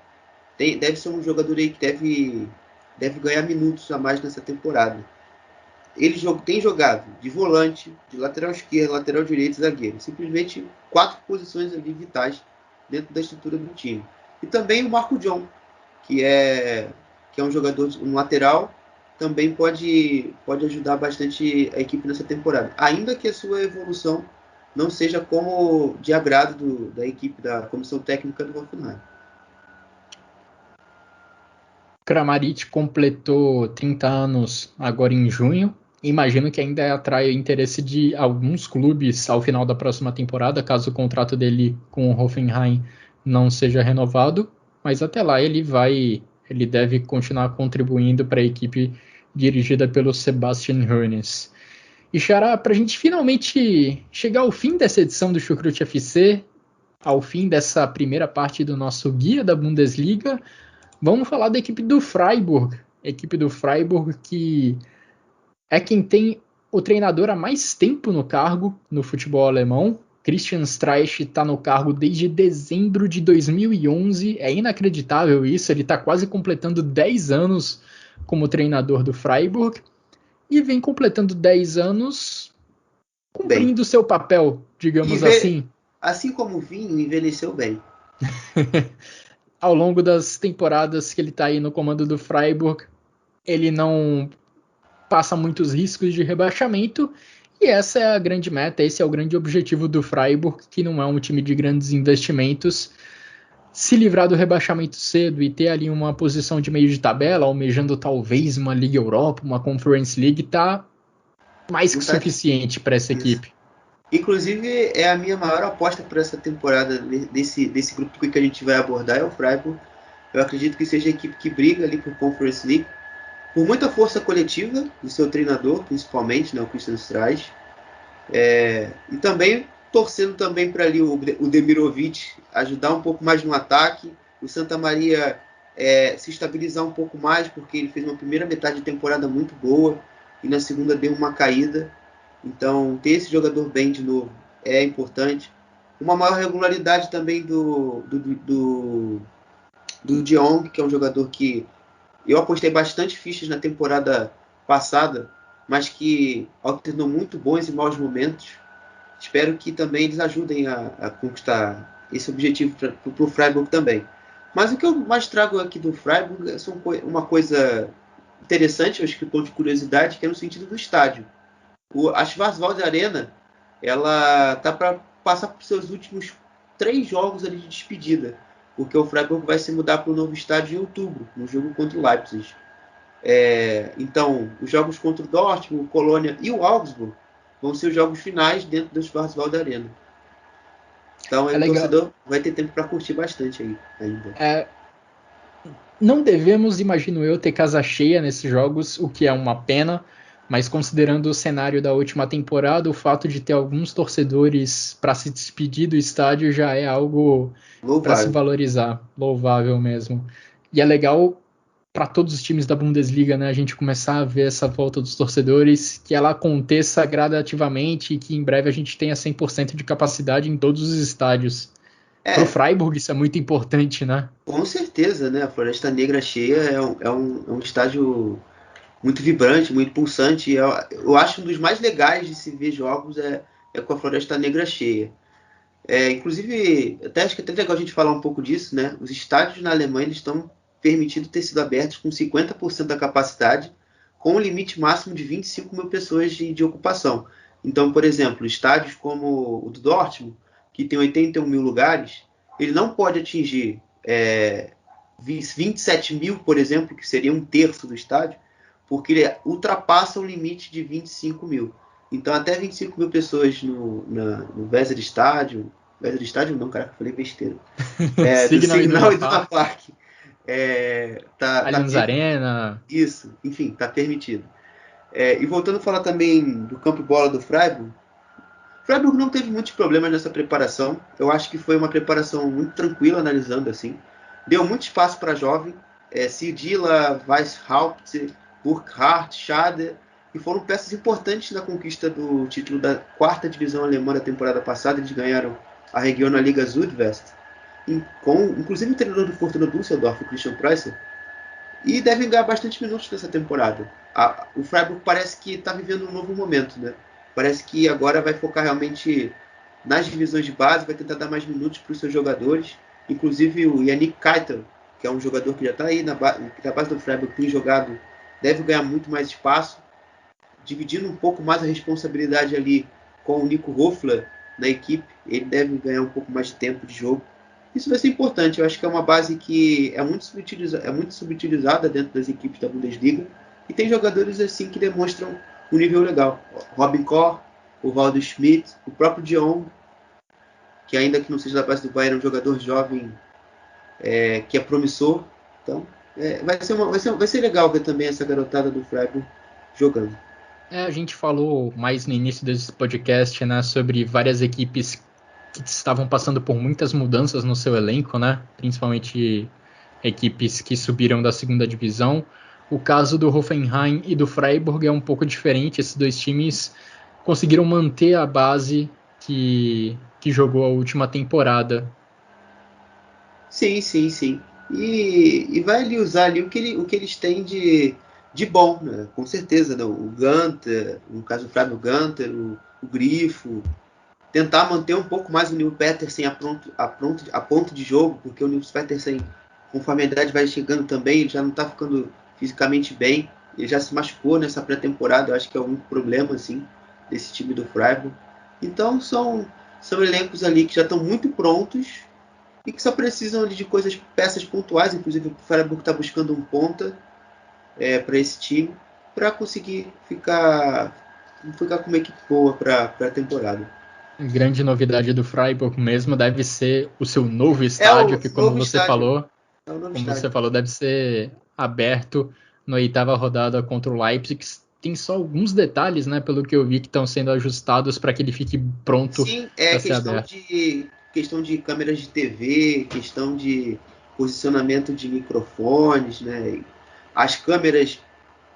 C: Deve ser um jogador aí que deve ganhar minutos a mais nessa temporada. Ele tem jogado de volante, de lateral esquerdo, lateral direito e zagueiro. Simplesmente 4 posições ali vitais dentro da estrutura do time. E também o Marco John, que é um jogador, um lateral, também pode ajudar bastante a equipe nessa temporada. Ainda que a sua evolução não seja como de agrado da equipe, da comissão técnica do Hoffenheim.
B: Kramaric completou 30 anos agora em junho. Imagino que ainda atrai o interesse de alguns clubes ao final da próxima temporada, caso o contrato dele com o Hoffenheim não seja renovado. Mas até lá ele deve continuar contribuindo para a equipe dirigida pelo Sebastian Hoeneß. E Xará, para a gente finalmente chegar ao fim dessa edição do Chucrute FC, ao fim dessa primeira parte do nosso guia da Bundesliga, vamos falar da equipe do Freiburg. Equipe do Freiburg que é quem tem o treinador há mais tempo no cargo no futebol alemão. Christian Streich está no cargo desde dezembro de 2011. É inacreditável isso, ele está quase completando 10 anos como treinador do Freiburg. E vem completando 10 anos cumprindo seu papel, digamos assim.
C: Assim como o vinho, envelheceu bem.
B: Ao longo das temporadas que ele está aí no comando do Freiburg, ele não passa muitos riscos de rebaixamento. E essa é a grande meta, esse é o grande objetivo do Freiburg, que não é um time de grandes investimentos. Se livrar do rebaixamento cedo e ter ali uma posição de meio de tabela, almejando talvez uma Liga Europa, uma Conference League, tá mais que suficiente para essa equipe.
C: Inclusive, é a minha maior aposta para essa temporada desse grupo que a gente vai abordar, é o Freiburg. Eu acredito que seja a equipe que briga ali por Conference League, por muita força coletiva do seu treinador, principalmente, né, o Christian Streich. E também torcendo também para ali o Demirovic ajudar um pouco mais no ataque, o Santa Maria se estabilizar um pouco mais, porque ele fez uma primeira metade de temporada muito boa e na segunda deu uma caída. Então ter esse jogador bem de novo é importante. Uma maior regularidade também do De Jong, que é um jogador que eu apostei bastante fichas na temporada passada, mas que alternou muito bons e maus momentos. Espero que também eles ajudem a conquistar esse objetivo para o Freiburg também. Mas o que eu mais trago aqui do Freiburg é uma coisa interessante, eu acho que ponto de curiosidade, que é no sentido do estádio. A Schwarzwald Arena, ela está para passar por seus últimos 3 jogos ali de despedida, porque o Freiburg vai se mudar para o novo estádio em outubro, no jogo contra o Leipzig. Então, os jogos contra o Dortmund, o Colônia e o Augsburg vão ser os jogos finais dentro do Schwarzwald Arena. Então, o torcedor vai ter tempo para curtir bastante aí ainda.
B: Não devemos, imagino eu, ter casa cheia nesses jogos, o que é uma pena, mas considerando o cenário da última temporada, o fato de ter alguns torcedores para se despedir do estádio já é algo para se valorizar, louvável mesmo. E é legal para todos os times da Bundesliga, né, a gente começar a ver essa volta dos torcedores, que ela aconteça gradativamente e que em breve a gente tenha 100% de capacidade em todos os estádios. Para o Freiburg isso é muito importante, né?
C: Com certeza, né? A Floresta Negra cheia é um estádio muito vibrante, muito pulsante. Eu acho um dos mais legais de se ver jogos é com a Floresta Negra cheia. Inclusive, acho que é até legal a gente falar um pouco disso, né? Os estádios na Alemanha eles estão permitidos ter sido abertos com 50% da capacidade, com um limite máximo de 25 mil pessoas de ocupação. Então, por exemplo, estádios como o do Dortmund, que tem 81 mil lugares, ele não pode atingir 27 mil, por exemplo, que seria um terço do estádio, porque ele ultrapassa o limite de 25 mil. Então, até 25 mil pessoas no Weser Stadium. Weser Stadium não, cara, falei besteira. Do Signal Iduna Park.
B: Allianz Arena.
C: Isso, enfim, está permitido. E voltando a falar também do campo de bola do Freiburg, o Freiburg não teve muitos problemas nessa preparação. Eu acho que foi uma preparação muito tranquila, analisando assim. Deu muito espaço para jovem. Sidila, Weishaupt, Burkhardt, Schader, e foram peças importantes na conquista do título da 4ª divisão alemã da temporada passada. Eles ganharam a Regionalliga Südwest, inclusive o treinador do Fortuna Düsseldorf, o Christian Preisser, e devem ganhar bastante minutos nessa temporada. O Freiburg parece que está vivendo um novo momento, né? Parece que agora vai focar realmente nas divisões de base, vai tentar dar mais minutos para os seus jogadores. Inclusive o Yannick Keitel, que é um jogador que já está aí na base do Freiburg, tem jogado, deve ganhar muito mais espaço, dividindo um pouco mais a responsabilidade ali com o Nico Hofler na equipe. Ele deve ganhar um pouco mais de tempo de jogo. Isso vai ser importante. Eu acho que é uma base que é muito subutilizada dentro das equipes da Bundesliga, e tem jogadores assim que demonstram um nível legal. Robin Koch, o Waldo Schmidt, o próprio Dion, que ainda que não seja da base do Bayern, é um jogador jovem que é promissor. Então vai ser legal ver também essa garotada do Freiburg jogando.
B: A gente falou mais no início desse podcast, né, sobre várias equipes que estavam passando por muitas mudanças no seu elenco, né, principalmente equipes que subiram da 2ª divisão. O caso do Hoffenheim e do Freiburg é um pouco diferente. Esses dois times conseguiram manter a base que jogou a última temporada.
C: Sim. E vai ali usar ali o que eles têm de bom, né? Com certeza, né? O Gunter, no caso do Freiburg, Gunter, o Grifo, tentar manter um pouco mais o Nils Petersen a ponto de jogo, porque o Nils Petersen, conforme a idade vai chegando também, ele já não está ficando fisicamente bem, ele já se machucou nessa pré-temporada. Eu acho que é o único problema assim, desse time do Freiburg. Então são elencos ali que já estão muito prontos e que só precisam de peças pontuais. Inclusive o Freiburg está buscando um ponta para esse time, para conseguir ficar com uma equipe boa para a temporada.
B: Grande novidade do Freiburg mesmo deve ser o seu novo estádio, que como você falou, deve ser aberto na 8ª rodada contra o Leipzig. Tem só alguns detalhes, né, pelo que eu vi, que estão sendo ajustados para que ele fique pronto para ser aberto.
C: Questão de câmeras de TV, questão de posicionamento de microfones, né? As câmeras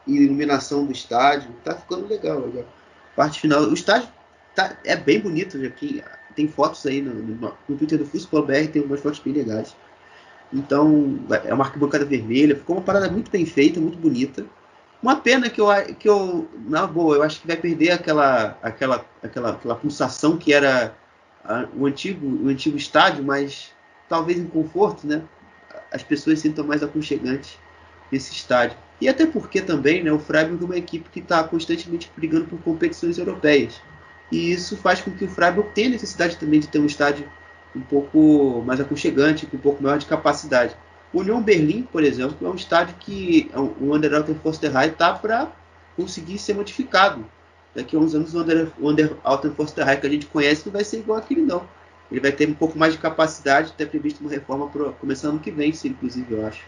C: e iluminação do estádio, tá ficando legal. Parte final, o estádio é bem bonito, já que tem fotos aí no Twitter do Futebol BR, tem umas fotos bem legais. Então, é uma arquibancada vermelha, ficou uma parada muito bem feita, muito bonita. Uma pena que eu na boa, eu acho que vai perder aquela pulsação que era o antigo estádio, mas talvez em conforto, né? As pessoas se sintam mais aconchegantes nesse estádio. E até porque também, né, o Freiburg é uma equipe que está constantemente brigando por competições europeias. E isso faz com que o Freiburg tenha necessidade também de ter um estádio um pouco mais aconchegante, com um pouco maior de capacidade. O Union Berlin, por exemplo, é um estádio que o Under-Alten Forsterei está para conseguir ser modificado. Daqui a uns anos o Under-Alten Forsterei que a gente conhece não vai ser igual aquele não. Ele vai ter um pouco mais de capacidade, até previsto uma reforma começando ano que vem, inclusive, eu acho.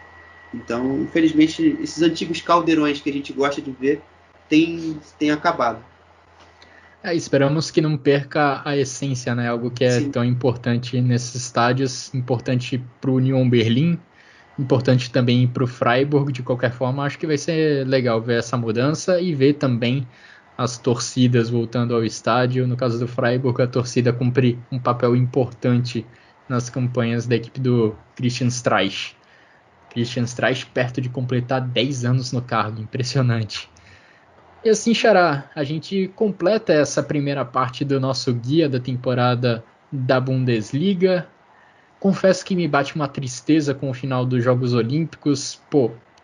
C: Então, infelizmente, esses antigos caldeirões que a gente gosta de ver têm acabado.
B: Esperamos que não perca a essência, né? Algo que é Sim. tão importante nesses estádios, importante para o Union Berlin, importante também para o Freiburg. De qualquer forma, acho que vai ser legal ver essa mudança e ver também as torcidas voltando ao estádio. No caso do Freiburg, a torcida cumpre um papel importante nas campanhas da equipe do Christian Streich. Christian Streich perto de completar 10 anos no cargo, impressionante. E assim, Xará, a gente completa essa primeira parte do nosso guia da temporada da Bundesliga. Confesso que me bate uma tristeza com o final dos Jogos Olímpicos.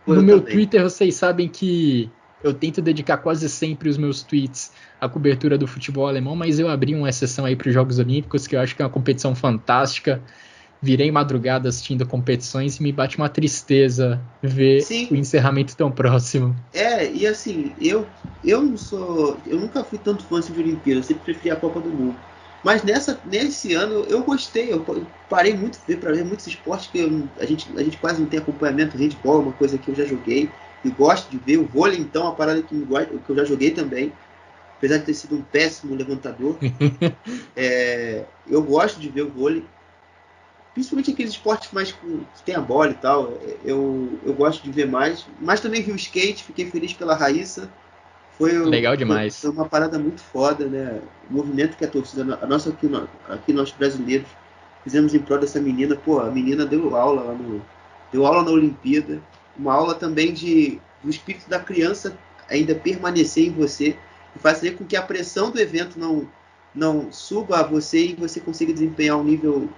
B: No meu Twitter vocês sabem que Eu tento dedicar quase sempre os meus tweets à cobertura do futebol alemão, mas eu abri uma exceção aí para os Jogos Olímpicos, que eu acho que é uma competição fantástica. Virei madrugada assistindo competições e me bate uma tristeza ver
C: Sim.
B: o encerramento tão próximo.
C: E assim, eu nunca fui tanto fã de Olimpíada, eu sempre preferi a Copa do Mundo. Mas nesse ano eu gostei, eu parei muito para ver muitos esportes que a gente quase não tem acompanhamento. Handball é uma coisa que eu já joguei e gosto de ver. O vôlei, então, é uma parada que eu já joguei também, apesar de ter sido um péssimo levantador. Eu gosto de ver o vôlei, principalmente aqueles esportes mais que tem a bola e tal. Eu gosto de ver mais, mas também vi o skate, fiquei feliz pela Raíssa.
B: Legal demais.
C: Foi uma parada muito foda, né? O movimento que a torcida, aqui nós brasileiros, fizemos em prol dessa menina. Pô, a menina deu aula na Olimpíada. Uma aula também do espírito da criança ainda permanecer em você e fazer com que a pressão do evento não suba a você e você consiga desempenhar um nível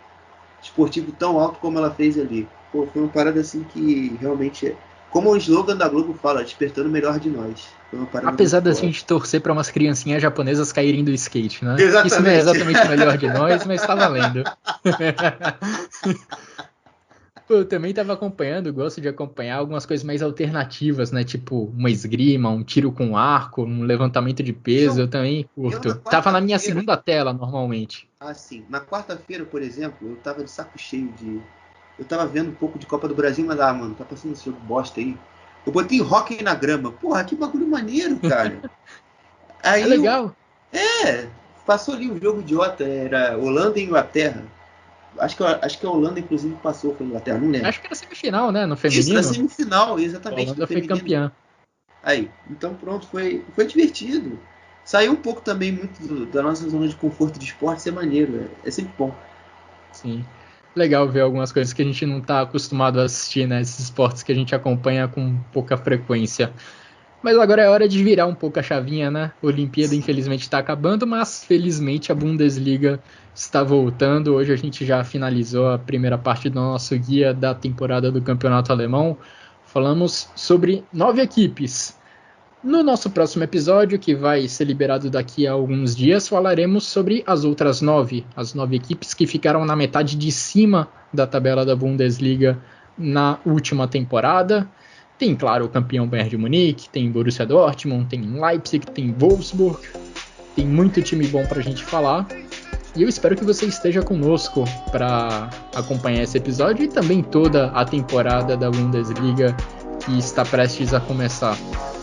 C: esportivo tão alto como ela fez ali. Pô, foi uma parada assim que realmente, como o slogan da Globo fala, despertando o melhor de nós.
B: Apesar da gente torcer para umas criancinhas japonesas caírem do skate, né?
C: Exatamente.
B: Isso não é exatamente o melhor de nós, mas tá valendo. Pô, eu também tava acompanhando, gosto de acompanhar algumas coisas mais alternativas, né? Tipo uma esgrima, um tiro com arco, um levantamento de peso, eu também curto. Tava na minha segunda tela, normalmente.
C: Ah, sim. Na quarta-feira, por exemplo, eu tava de saco cheio eu tava vendo um pouco de Copa do Brasil, mas mano, tá passando esse jogo bosta aí. Eu botei hóquei na grama. Porra, que bagulho maneiro, cara. Aí
B: é legal.
C: Passou ali um jogo idiota, era Holanda e Inglaterra. Acho que a Holanda, inclusive, passou com a Inglaterra, não lembro.
B: Acho que era semifinal, né? No feminino.
C: Isso, na semifinal, exatamente.
B: A Holanda foi campeã.
C: Aí, então pronto, foi divertido. Saiu um pouco também muito da nossa zona de conforto de esporte, ser maneiro, é sempre bom.
B: Sim. Legal ver algumas coisas que a gente não está acostumado a assistir, né? Esses esportes que a gente acompanha com pouca frequência. Mas agora é hora de virar um pouco a chavinha, né? A Olimpíada, infelizmente, está acabando, mas felizmente a Bundesliga está voltando. Hoje a gente já finalizou a primeira parte do nosso guia da temporada do Campeonato Alemão. Falamos sobre 9 equipes. No nosso próximo episódio, que vai ser liberado daqui a alguns dias, falaremos sobre as outras 9. As 9 equipes que ficaram na metade de cima da tabela da Bundesliga na última temporada. Tem, claro, o campeão Bayern de Munique, tem Borussia Dortmund, tem Leipzig, tem Wolfsburg. Tem muito time bom pra gente falar. E eu espero que você esteja conosco para acompanhar esse episódio e também toda a temporada da Bundesliga que está prestes a começar.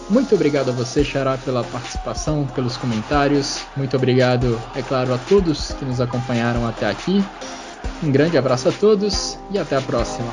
B: Muito obrigado a você, Xará, pela participação, pelos comentários. Muito obrigado, é claro, a todos que nos acompanharam até aqui. Um grande abraço a todos e até a próxima.